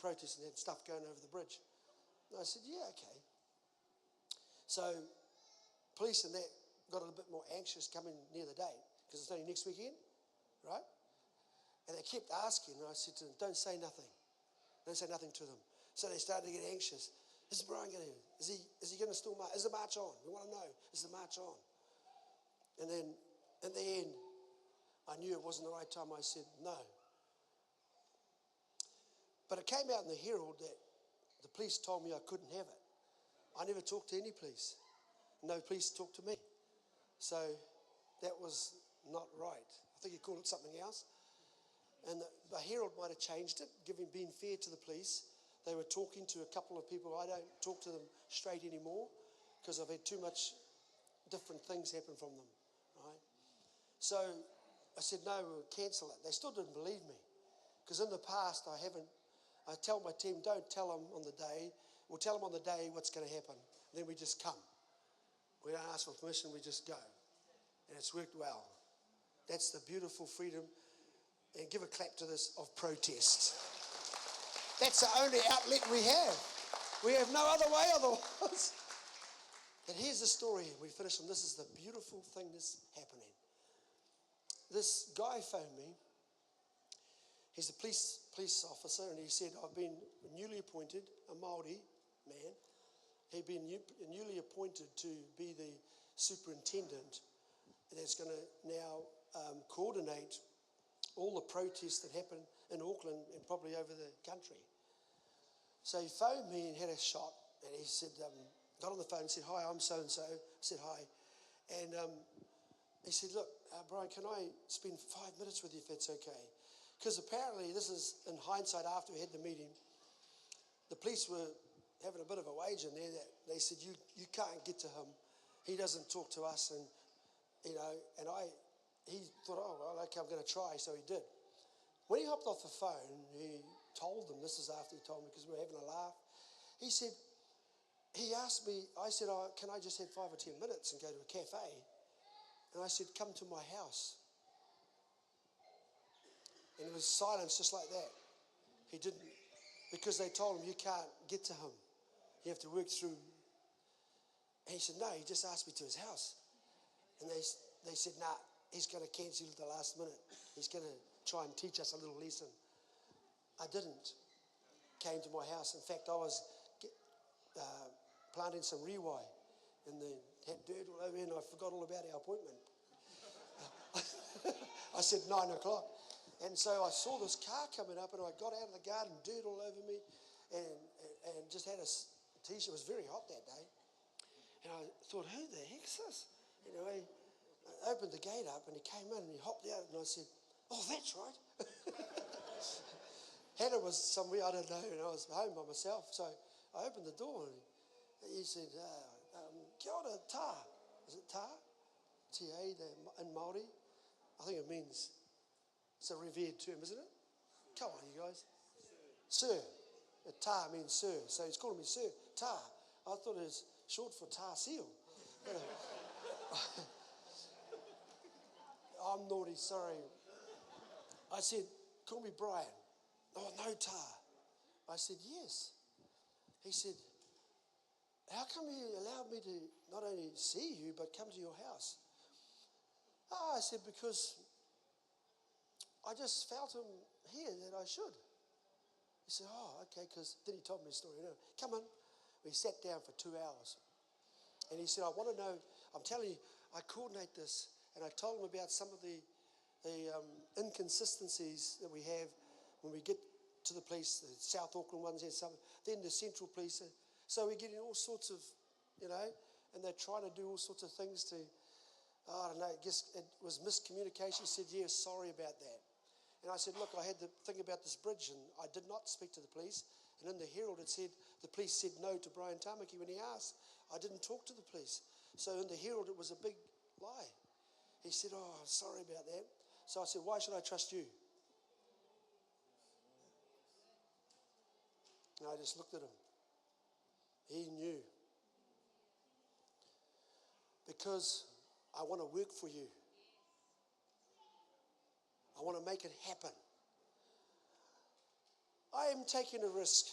protesting and stuff going over the bridge. And I said, yeah, okay. So police and that got a little bit more anxious coming near the date because it's only next weekend, right? And they kept asking, and I said to them, don't say nothing. Don't say nothing to them. So they started to get anxious. Is Brian going to, is he going to still march? Is the march on? We want to know, is the march on? And then in the end, I knew it wasn't the right time. I said, no. But it came out in the Herald that the police told me I couldn't have it. I never talked to any police. No police talked to me. So that was not right. I think he called it something else. And the Herald might have changed it, being fair to the police. They were talking to a couple of people. I don't talk to them straight anymore because I've had too much different things happen from them, right? So I said, no, we'll cancel it. They still didn't believe me because in the past I tell my team, don't tell them on the day. We'll tell them on the day what's going to happen. Then we just come. We don't ask for permission, we just go. And it's worked well. That's the beautiful freedom. And give a clap to this of protest. That's the only outlet we have. We have no other way otherwise. But here's the story. We finish on this is the beautiful thing that's happening. This guy phoned me. He's a police officer, and he said, I've been newly appointed, a Māori man. He'd been newly appointed to be the superintendent that's going to now coordinate all the protests that happen in Auckland and probably over the country. So he phoned me and had a shot, and he said, got on the phone and said, hi, I'm so-and-so. I said, hi. And he said, look, Brian, can I spend 5 minutes with you if that's okay? Because apparently, this is in hindsight after we had the meeting, the police were having a bit of a wage in there that they said, you can't get to him. He doesn't talk to us. And, and he thought, oh, well, okay, I'm going to try. So he did. When he hopped off the phone, he told them, this is after he told me because we were having a laugh. He said, he asked me, I said, oh, can I just have 5 or 10 minutes and go to a cafe? And I said, come to my house. And it was silence just like that. He didn't, because they told him, you can't get to him. You have to work through. And he said, no, he just asked me to his house. And they said, nah, he's going to cancel at the last minute. He's going to try and teach us a little lesson. I didn't. Came to my house. In fact, I was planting some rewai. And they had dirt all over here, and I forgot all about our appointment. I said 9 o'clock. And so I saw this car coming up, and I got out of the garden, dirt all over me, and just had a t-shirt. It was very hot that day. And I thought, who the heck's this? Anyway, I opened the gate up, and he came in, and he hopped out, and I said, oh, that's right. Hannah was somewhere, I don't know, and I was home by myself. So I opened the door, and he said, kia ora, tā. Is it tā? T-A, in Māori. I think it means, it's a revered term, isn't it? Come on, you guys. Sir. Tā means sir. So he's calling me sir. Tā. I thought it was short for tar seal. I'm naughty, sorry. I said, call me Brian. Oh, no, Tā. I said, yes. He said, how come you allowed me to not only see you, but come to your house? Oh, I said, because I just felt him here that I should. He said, oh, okay, because then he told me a story. Come on. We sat down for 2 hours. And he said, I want to know, I'm telling you, I coordinate this. And I told him about some of the inconsistencies that we have when we get to the police. The South Auckland ones had some, then the Central Police. So we're getting all sorts of, and they're trying to do all sorts of things to, I don't know, I guess it was miscommunication. He said, yeah, sorry about that. And I said, look, I had to think about this bridge, and I did not speak to the police. And in the Herald it said, the police said no to Brian Tamaki when he asked. I didn't talk to the police. So in the Herald it was a big lie. He said, oh, sorry about that. So I said, why should I trust you? And I just looked at him. He knew. Because I want to work for you. I want to make it happen. I am taking a risk.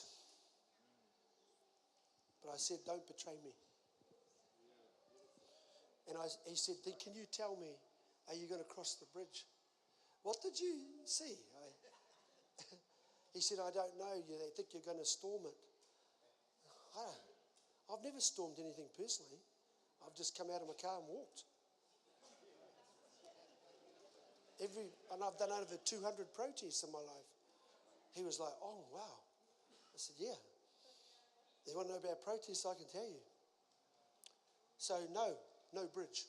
But I said, don't betray me. And he said, then can you tell me, are you going to cross the bridge? What did you see? He said, I don't know. They think you're going to storm it. I've never stormed anything personally. I've just come out of my car and walked. And I've done over 200 protests in my life. He was like, oh, wow. I said, yeah. You want to know about protests? I can tell you. So no bridge.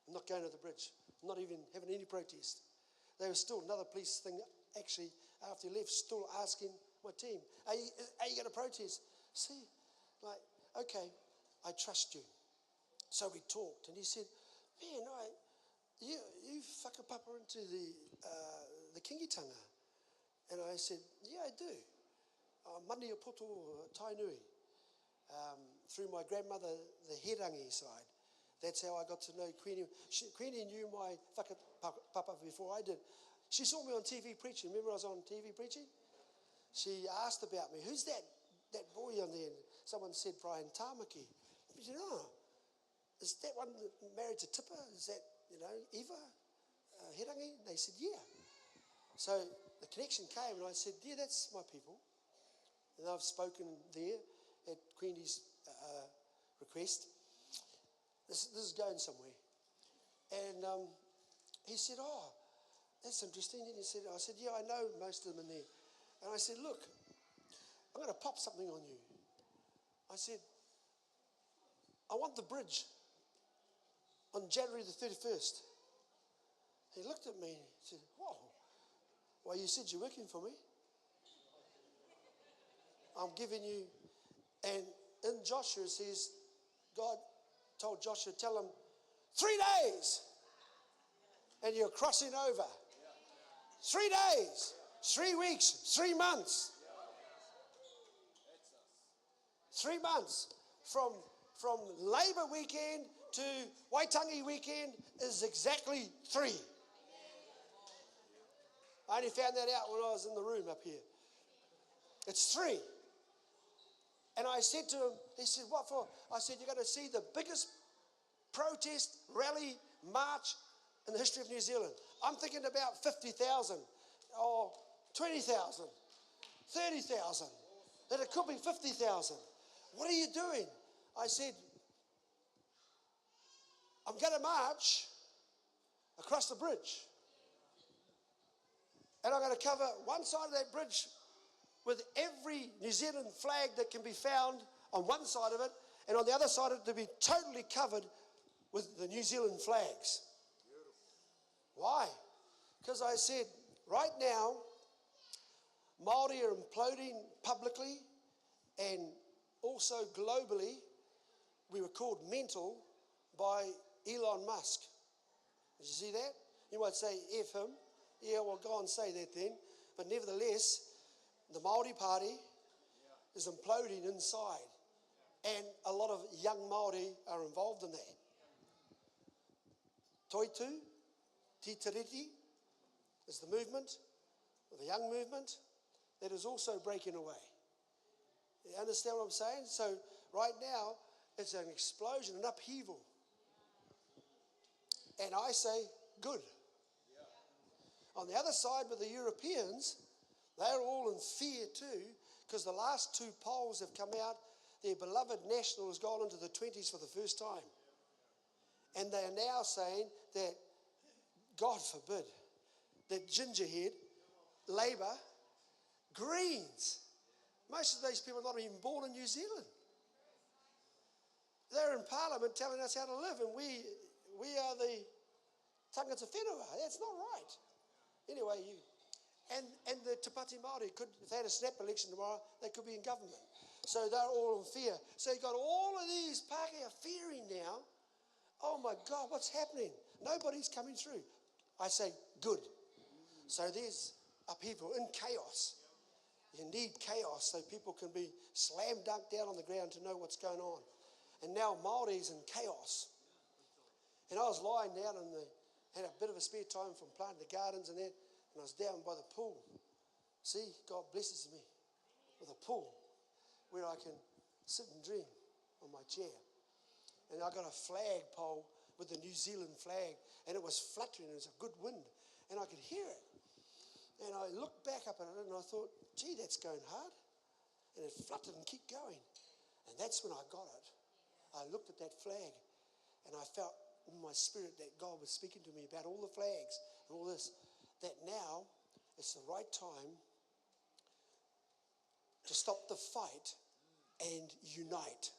I'm not going to the bridge. I'm not even having any protest. There was still another police thing, actually, after he left, still asking my team, are you going to protest? See, like, okay, I trust you. So we talked, and he said, man, you whakapapa into the kingitanga. And I said, yeah, I do. Mani o poto tainui. Through my grandmother, the Herangi side. That's how I got to know Queenie. Queenie knew my whakapapa before I did. She saw me on TV preaching. Remember I was on TV preaching? She asked about me. Who's that boy on there? And someone said, Brian Tamaki. She said, oh, is that one married to Tipper? Is that, Eva Herangi? And they said, yeah. So the connection came and I said, yeah, that's my people. And I've spoken there at Queenie's request. This is going somewhere. And he said, oh, that's interesting. And I said, yeah, I know most of them in there. And I said, look, I'm going to pop something on you. I said, I want the bridge on January the 31st. He looked at me and said, whoa, well, you said you're working for me. I'm giving you, and in Joshua it says, God told Joshua, tell him, 3 days, and you're crossing over. 3 days, 3 weeks, 3 months. 3 months from Labour weekend to Waitangi weekend is exactly 3. I only found that out when I was in the room up here. It's 3. And I said to him, he said, what for? I said, you're going to see the biggest protest, rally, march in the history of New Zealand. I'm thinking about 50,000 or 20,000, 30,000, that it could be 50,000. What are you doing? I said, I'm going to march across the bridge. And I'm going to cover one side of that bridge with every New Zealand flag that can be found on one side of it, and on the other side of it to be totally covered with the New Zealand flags. Why? Because I said, right now, Māori are imploding publicly and also globally. We were called mental by Elon Musk. Did you see that? You might say, F him. Yeah, well, go and say that then. But nevertheless, the Māori Party is imploding inside. And a lot of young Māori are involved in that. Toitu, Titiriti is the movement, the young movement, that is also breaking away. You understand what I'm saying? So right now, it's an explosion, an upheaval. And I say, good. On the other side with the Europeans, they're all in fear too, because the last 2 polls have come out. Their beloved national has gone into the 20s for the first time. And they are now saying that, God forbid, that gingerhead, Labour, Greens, most of these people are not even born in New Zealand. They're in Parliament telling us how to live, and we are the tangata whenua. That's not right. Anyway, and the Te Pāti Māori could, if they had a snap election tomorrow, they could be in government. So they're all in fear. So you've got all of these Pākehā fearing now. Oh my God, what's happening? Nobody's coming through. I say, good. So there's upheaval in chaos. You need chaos so people can be slam dunked down on the ground to know what's going on. And now Māori's in chaos. And I was lying down had a bit of a spare time from planting the gardens and that, and I was down by the pool. See, God blesses me with a pool where I can sit and dream on my chair. and I got a flagpole with the New Zealand flag, and it was fluttering, and it was a good wind, and I could hear it. And I looked back up at it, and I thought, gee, that's going hard. And it fluttered and kept going. And that's when I got it. I looked at that flag, and I felt in my spirit that God was speaking to me about all the flags and all this, that now it's the right time to stop the fight and unite.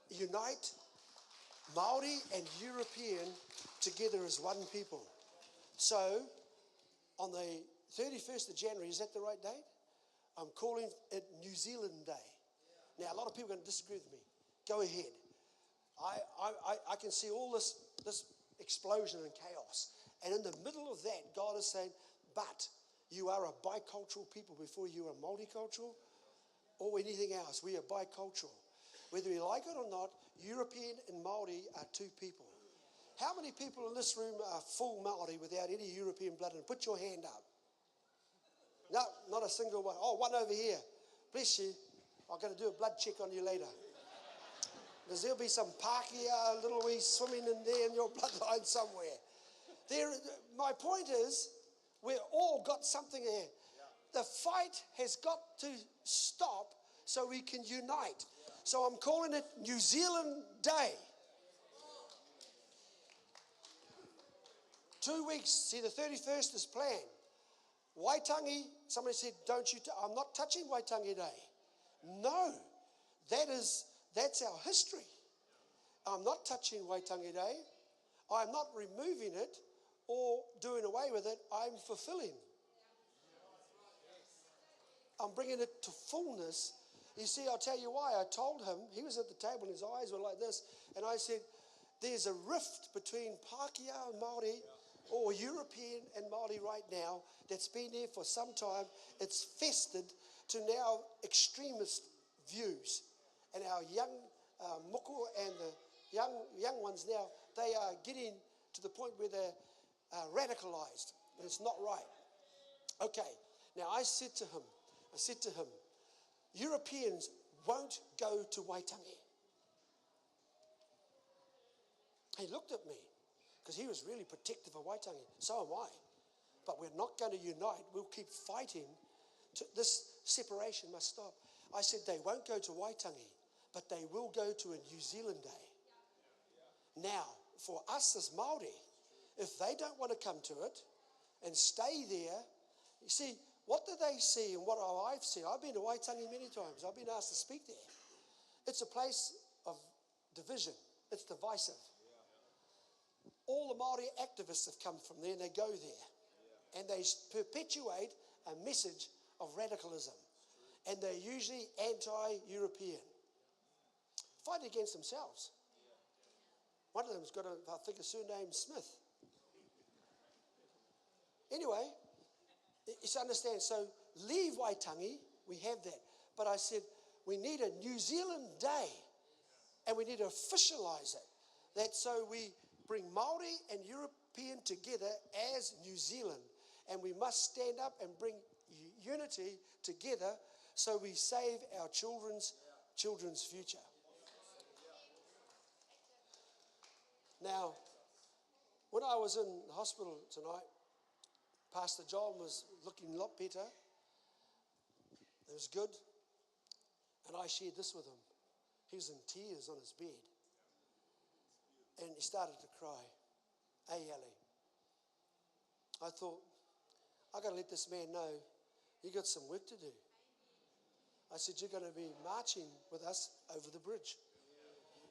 Unite Maori and European together as one people. So, on the 31st of January, is that the right date? I'm calling it New Zealand Day. Now, a lot of people are going to disagree with me. Go ahead. I can see all this explosion and chaos. And in the middle of that, God is saying, but you are a bicultural people before you are multicultural or anything else. We are bicultural. Whether we like it or not, European and Māori are two people. How many people in this room are full Māori without any European blood? And put your hand up. No, not a single one. Oh, one over here. Bless you. I'm going to do a blood check on you later. Because there'll be some Pākehā little wee swimming in there in your bloodline somewhere. My point is, we've all got something there. The fight has got to stop so we can unite. So I'm calling it New Zealand Day. 2 weeks. See, the 31st is planned. Waitangi, somebody said, I'm not touching Waitangi Day. No, that's our history. I'm not touching Waitangi Day. I'm not removing it or doing away with it. I'm fulfilling. I'm bringing it to fullness. You see, I'll tell you why. I told him, he was at the table and his eyes were like this, and I said, there's a rift between Pākehā and Māori, or European and Māori right now, that's been there for some time. It's festered to now extremist views. And our young moko and the young ones now, they are getting to the point where they're radicalized, and it's not right. Okay, now I said to him, Europeans won't go to Waitangi. He looked at me, because he was really protective of Waitangi. So am I. But we're not going to unite. We'll keep fighting. This separation must stop. I said they won't go to Waitangi, but they will go to a New Zealand Day. Now, for us as Māori, if they don't want to come to it and stay there, you see, what do they see and what I've seen? I've been to Waitangi many times. I've been asked to speak there. It's a place of division. It's divisive. All the Māori activists have come from there and they go there. And they perpetuate a message of radicalism. And they're usually anti-European. Fight against themselves. One of them's got, I think, a surname Smith. Anyway, you understand, so leave Waitangi, we have that. But I said, we need a New Zealand Day. And we need to officialize it. That so we bring Māori and European together as New Zealand. And we must stand up and bring unity together so we save our children's future. Now, when I was in the hospital tonight, Pastor John was looking a lot better. It was good. And I shared this with him. He was in tears on his bed. And he started to cry. Hey, Ellie. I thought, I got to let this man know you got some work to do. I said, you're going to be marching with us over the bridge.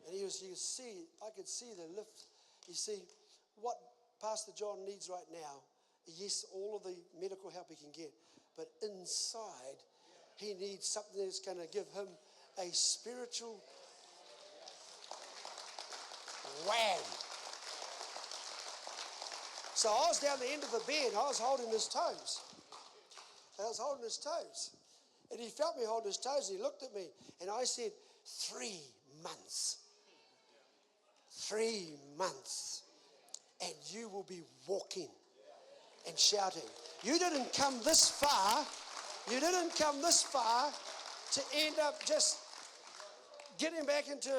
And I could see the lift. You see, what Pastor John needs right now, yes, all of the medical help he can get, but inside, he needs something that's going to give him a spiritual wham. So I was down the end of the bed. I was holding his toes. And he felt me holding his toes, and he looked at me. And I said, 3 months. 3 months. And you will be walking and shouting. You didn't come this far. You didn't come this far to end up just getting back into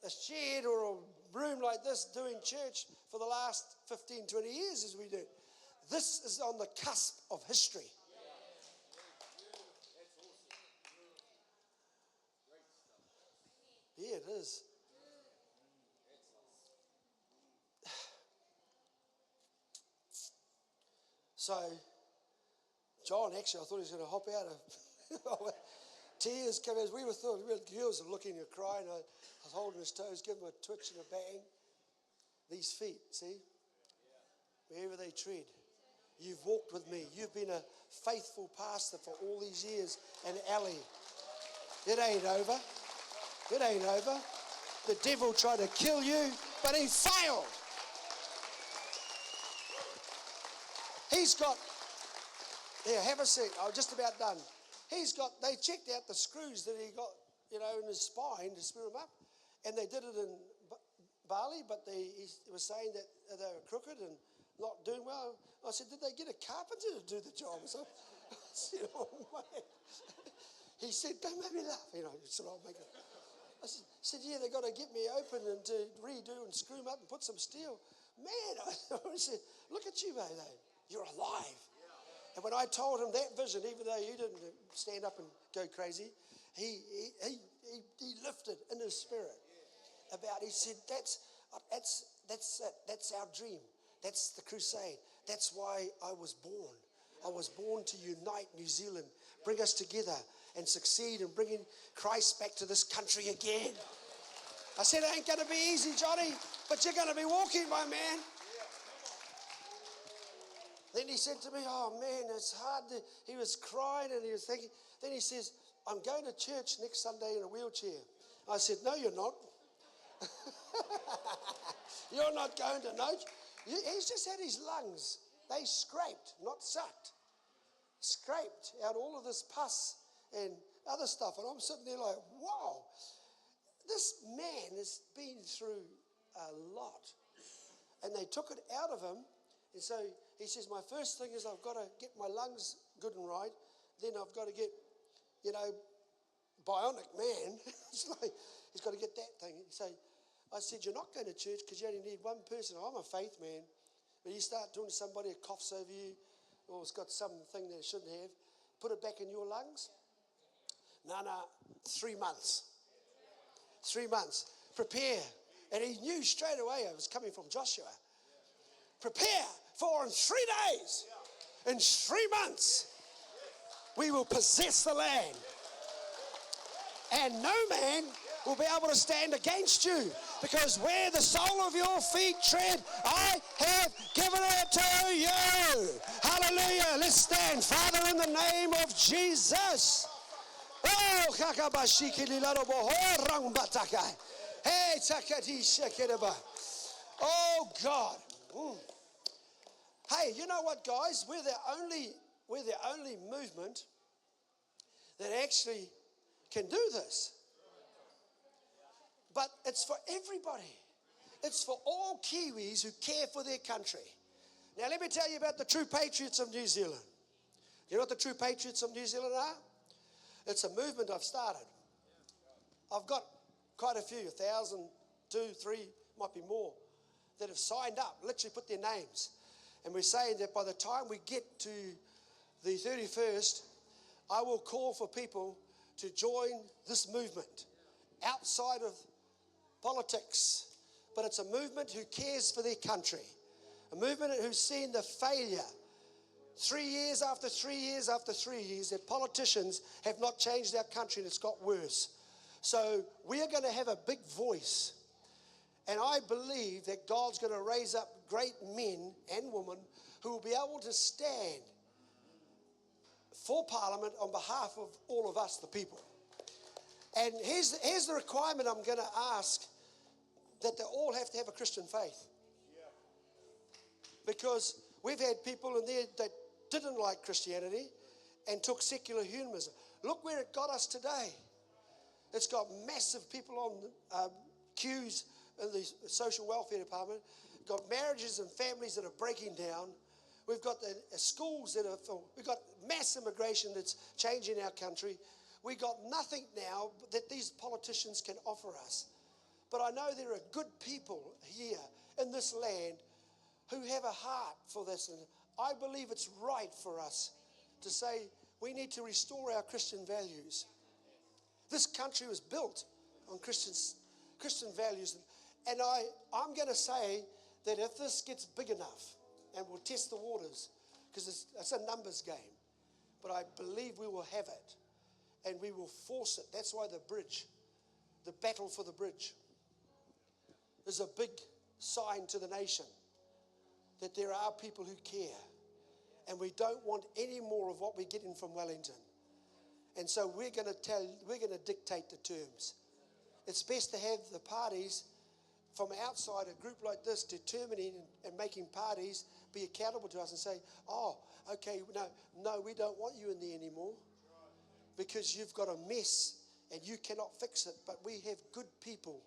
a shed or a room like this doing church for the last 15, 20 years as we do. This is on the cusp of history. Yeah, it is. So, John, actually, I thought he was going to hop out of tears came as we were thought, girls were looking and crying. I was holding his toes, giving him a twitch and a bang. These feet, see? Wherever they tread. You've walked with me. You've been a faithful pastor for all these years. And Ellie, it ain't over. It ain't over. The devil tried to kill you, but he failed. He's got, here, have a seat. I'm just about done. They checked out the screws that he got, in his spine to screw him up. And they did it in Bali, but he was saying that they were crooked and not doing well. I said, did they get a carpenter to do the job? So I said, oh, man. He said, don't make me laugh. I'll make it. I said, yeah, they got to get me open and to redo and screw him up and put some steel. Man, I said, look at you, mate. You're alive. And when I told him that vision, even though he didn't stand up and go crazy, he lifted in his spirit about. He said, "That's it. That's our dream. That's the crusade. That's why I was born. I was born to unite New Zealand, bring us together, and succeed in bringing Christ back to this country again." I said, "It ain't going to be easy, Johnny, but you're going to be walking, my man." Then he said to me, "Oh man, it's hard." He was crying and he was thinking. Then he says, "I'm going to church next Sunday in a wheelchair." I said, "No, you're not." You're not going to no. He's just had his lungs. They scraped, not sucked. Scraped out all of this pus and other stuff. And I'm sitting there like, wow, this man has been through a lot. And they took it out of him. And so he says, my first thing is I've got to get my lungs good and right. Then I've got to get, bionic man. It's like, he's got to get that thing. So I said, you're not going to church because you only need one person. I'm a faith man. But you start talking to somebody who coughs over you or has got something they shouldn't have, put it back in your lungs. No, 3 months. 3 months. Prepare. And he knew straight away I was coming from Joshua. Prepare for in 3 days, in 3 months, we will possess the land. And no man will be able to stand against you, because where the sole of your feet tread, I have given it to you. Hallelujah. Let's stand. Father, in the name of Jesus. Oh, God. Hey, you know what, guys? We're the only movement that actually can do this. But it's for everybody. It's for all Kiwis who care for their country. Now, let me tell you about the true patriots of New Zealand. You know what the true patriots of New Zealand are? It's a movement I've started. I've got quite a few, 1,000, 2, 3, might be more, that have signed up, literally put their names. And we're saying that by the time we get to the 31st, I will call for people to join this movement outside of politics. But it's a movement who cares for their country. A movement who's seen the failure 3 years after 3 years after 3 years that politicians have not changed our country, and it's got worse. So we are going to have a big voice. And I believe that God's going to raise up great men and women who will be able to stand for Parliament on behalf of all of us, the people. And here's the requirement I'm going to ask, that they all have to have a Christian faith. Because we've had people in there that didn't like Christianity and took secular humanism. Look where it got us today. It's got massive people on queues in the social welfare department. Got marriages and families that are breaking down. We've got the schools we've got mass immigration that's changing our country. We got nothing now that these politicians can offer us. But I know there are good people here in this land who have a heart for this. And I believe it's right for us to say we need to restore our Christian values. This country was built on Christian values. And I'm going to say that if this gets big enough, and we'll test the waters, because it's a numbers game, but I believe we will have it, and we will force it. That's why the battle for the bridge, is a big sign to the nation that there are people who care, and we don't want any more of what we're getting from Wellington. And so we're going to dictate the terms. It's best to have the parties from outside, a group like this, determining and making parties be accountable to us and say, oh, okay, no, we don't want you in there anymore because you've got a mess and you cannot fix it. But we have good people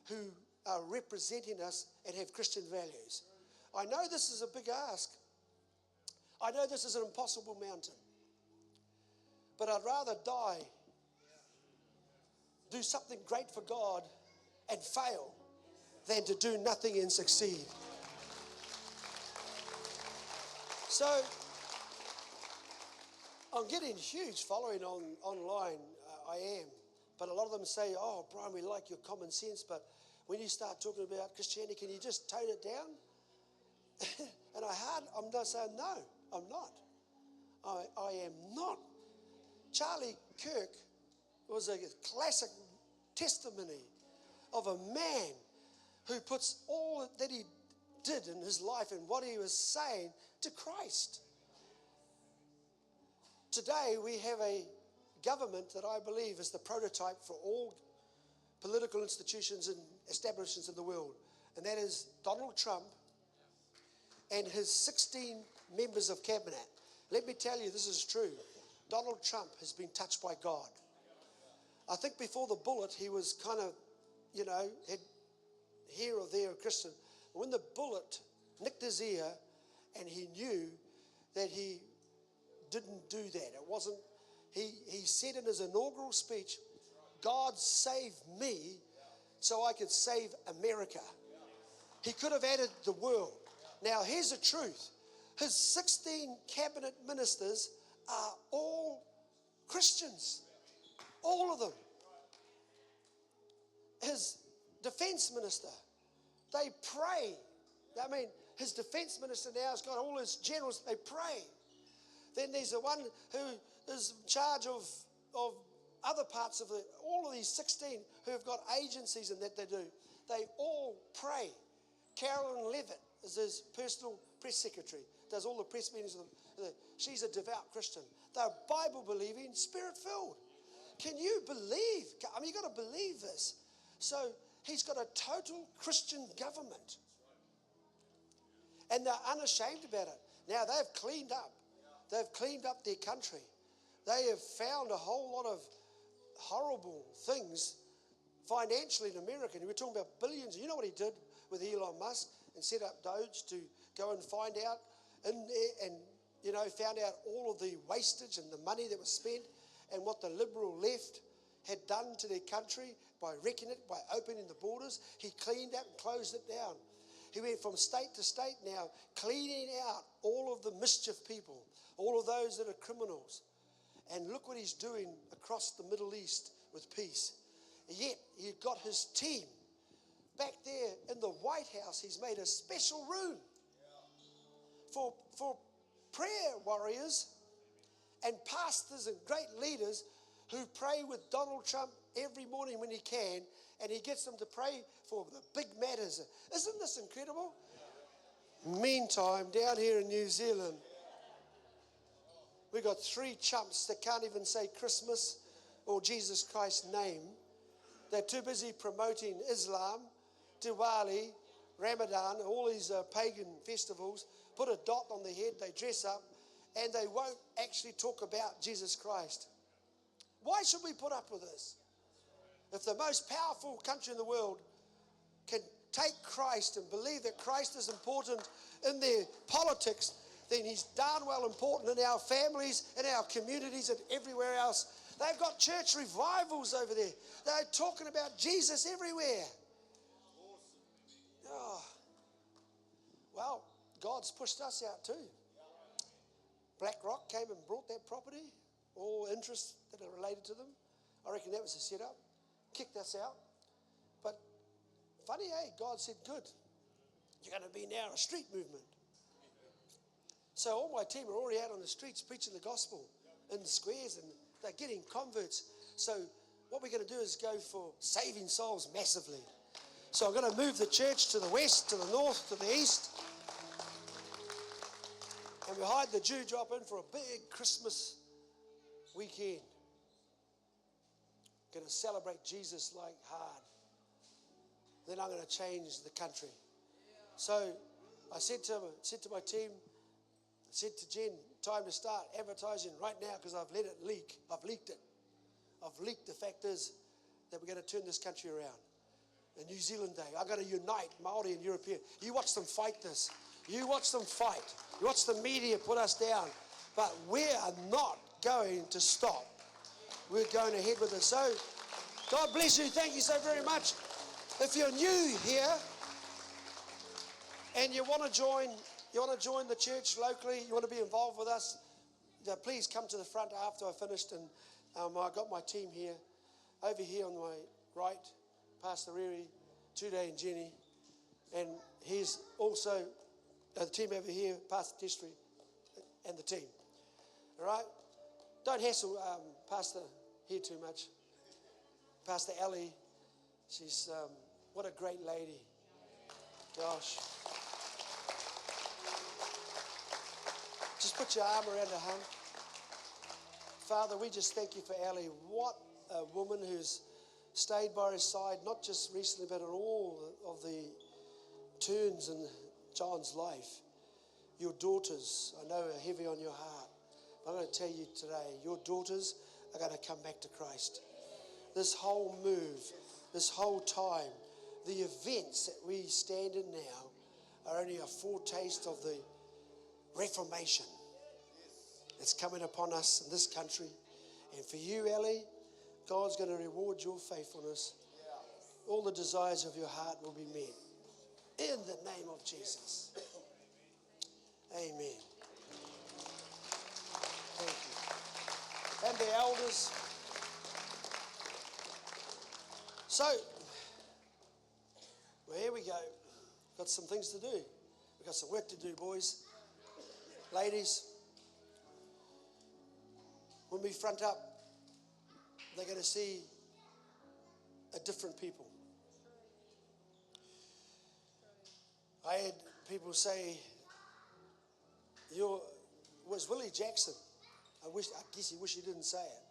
who are representing us and have Christian values. I know this is a big ask. I know this is an impossible mountain. But I'd rather die, do something great for God and fail than to do nothing and succeed. So I'm getting huge following online. I am. But a lot of them say, oh, Brian, we like your common sense, but when you start talking about Christianity, can you just tone it down? And I'm not saying, no, I'm not. I am not. Charlie Kirk was a classic testimony of a man who puts all that he did in his life and what he was saying to Christ. Today we have a government that I believe is the prototype for all political institutions and establishments in the world, and that is Donald Trump and his 16 members of cabinet. Let me tell you, this is true. Donald Trump has been touched by God. I think before the bullet, he was kind of, had here or there a Christian. When the bullet nicked his ear and he knew that he didn't do that, it wasn't, he said in his inaugural speech, God saved me so I could save America. He could have added the world. Now, here's the truth. His 16 cabinet ministers are all Christians. All of them. His defense minister, they pray. I mean, his defense minister now has got all his generals, they pray. Then there's the one who is in charge of other parts of all of these 16 who have got agencies and that they do. They all pray. Carolyn Levitt is his personal press secretary, does all the press meetings. She's a devout Christian. They're Bible-believing, Spirit-filled. Can you believe? I mean, you've got to believe this. So he's got a total Christian government. And they're unashamed about it. Now, they've cleaned up. They've cleaned up their country. They have found a whole lot of horrible things financially in America. And we're talking about billions. You know what he did with Elon Musk and set up Doge to go and find out and found out all of the wastage and the money that was spent and what the liberal left had done to their country by wrecking it, by opening the borders. He cleaned that and closed it down. He went from state to state now, cleaning out all of the mischief people, all of those that are criminals. And look what he's doing across the Middle East with peace. Yet he got his team back there in the White House. He's made a special room for prayer warriors and pastors and great leaders who pray with Donald Trump every morning when he can, and he gets them to pray for the big matters. Isn't this incredible? Meantime, down here in New Zealand, we got 3 chumps that can't even say Christmas or Jesus Christ's name. They're too busy promoting Islam, Diwali, Ramadan, all these pagan festivals, put a dot on their head, they dress up, and they won't actually talk about Jesus Christ. Why should we put up with this? If the most powerful country in the world can take Christ and believe that Christ is important in their politics, then he's darn well important in our families, in our communities, and everywhere else. They've got church revivals over there. They're talking about Jesus everywhere. Oh. Well, God's pushed us out too. BlackRock came and brought that property, all interests that are related to them. I reckon that was a setup. Kicked us out. But funny, God said, good. You're going to be now a street movement. So all my team are already out on the streets preaching the gospel in the squares, and they're getting converts. So what we're going to do is go for saving souls massively. So I'm going to move the church to the west, to the north, to the east. And we hired the Jew drop in for a big Christmas weekend. Going to celebrate Jesus like hard. Then I'm going to change the country. So I said to my team, I said to Jen, time to start advertising right now because I've let it leak. I've leaked it. I've leaked the fact is that we're going to turn this country around. A New Zealand Day. I'm going to unite Māori and European. You watch them fight this. You watch them fight. You watch the media put us down. But we are not going to stop. We're going ahead with it. So, God bless you. Thank you so very much. If you're new here and you want to join the church locally, you want to be involved with us, please come to the front after I finished. And I got my team here. Over here on my right, Pastor Riri, Tude and Jenny. And here's also the team over here, Pastor Testry and the team. All right? Don't hassle Pastor here too much. Pastor Ellie, she's, what a great lady. Gosh. Just put your arm around her, hon. Father, we just thank you for Ellie. What a woman who's stayed by his side, not just recently, but in all of the turns in John's life. Your daughters, I know, are heavy on your heart. But I'm going to tell you today, your daughters are going to come back to Christ. This whole move, this whole time, the events that we stand in now are only a foretaste of the Reformation that's coming upon us in this country. And for you, Ellie, God's going to reward your faithfulness. All the desires of your heart will be met. In the name of Jesus. Amen. Thank you. And the elders. So, well, here we go. Got some things to do. We've got some work to do, boys. Ladies, when we front up, they're going to see a different people. I had people say, was Willie Jackson. I guess he wished he didn't say it.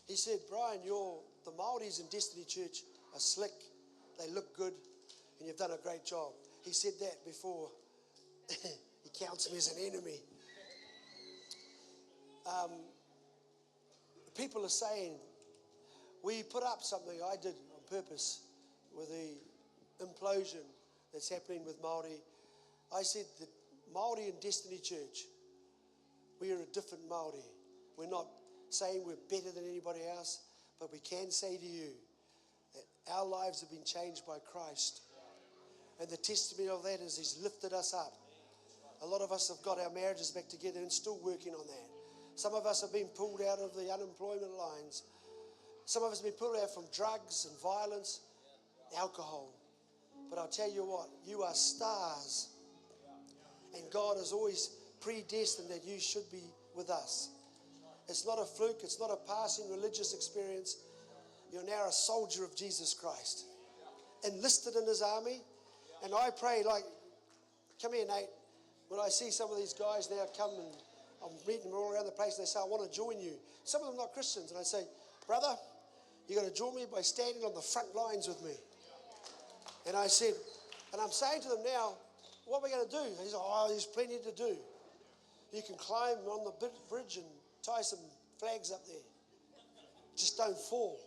He said, Brian, the Māoris in Destiny Church are slick, they look good, and you've done a great job. He said that before he counts me as an enemy. People are saying, we put up something I did on purpose with the implosion that's happening with Māori. I said the Māori in Destiny Church, we are a different Māori. We're not saying we're better than anybody else, but we can say to you that our lives have been changed by Christ. And the testimony of that is he's lifted us up. A lot of us have got our marriages back together and still working on that. Some of us have been pulled out of the unemployment lines. Some of us have been pulled out from drugs and violence, alcohol. But I'll tell you what, you are stars. And God has always predestined that you should be with us. It's not a fluke. It's not a passing religious experience. You're now a soldier of Jesus Christ, enlisted in his army. And I pray, come here, Nate. When I see some of these guys now come and I'm meeting them all around the place, and they say, I want to join you. Some of them are not Christians. And I say, brother, you're going to join me by standing on the front lines with me. And I said, and I'm saying to them now, what are we going to do? And he said, there's plenty to do. You can climb on the bridge and tie some flags up there. Just don't fall.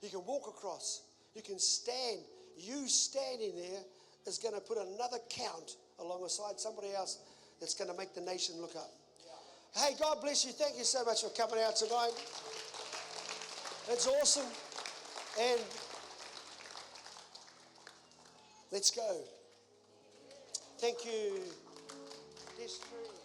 You can walk across. You can stand. You standing there is going to put another count alongside somebody else that's going to make the nation look up. Hey, God bless you. Thank you so much for coming out tonight. It's awesome. And let's go. Thank you. This tree.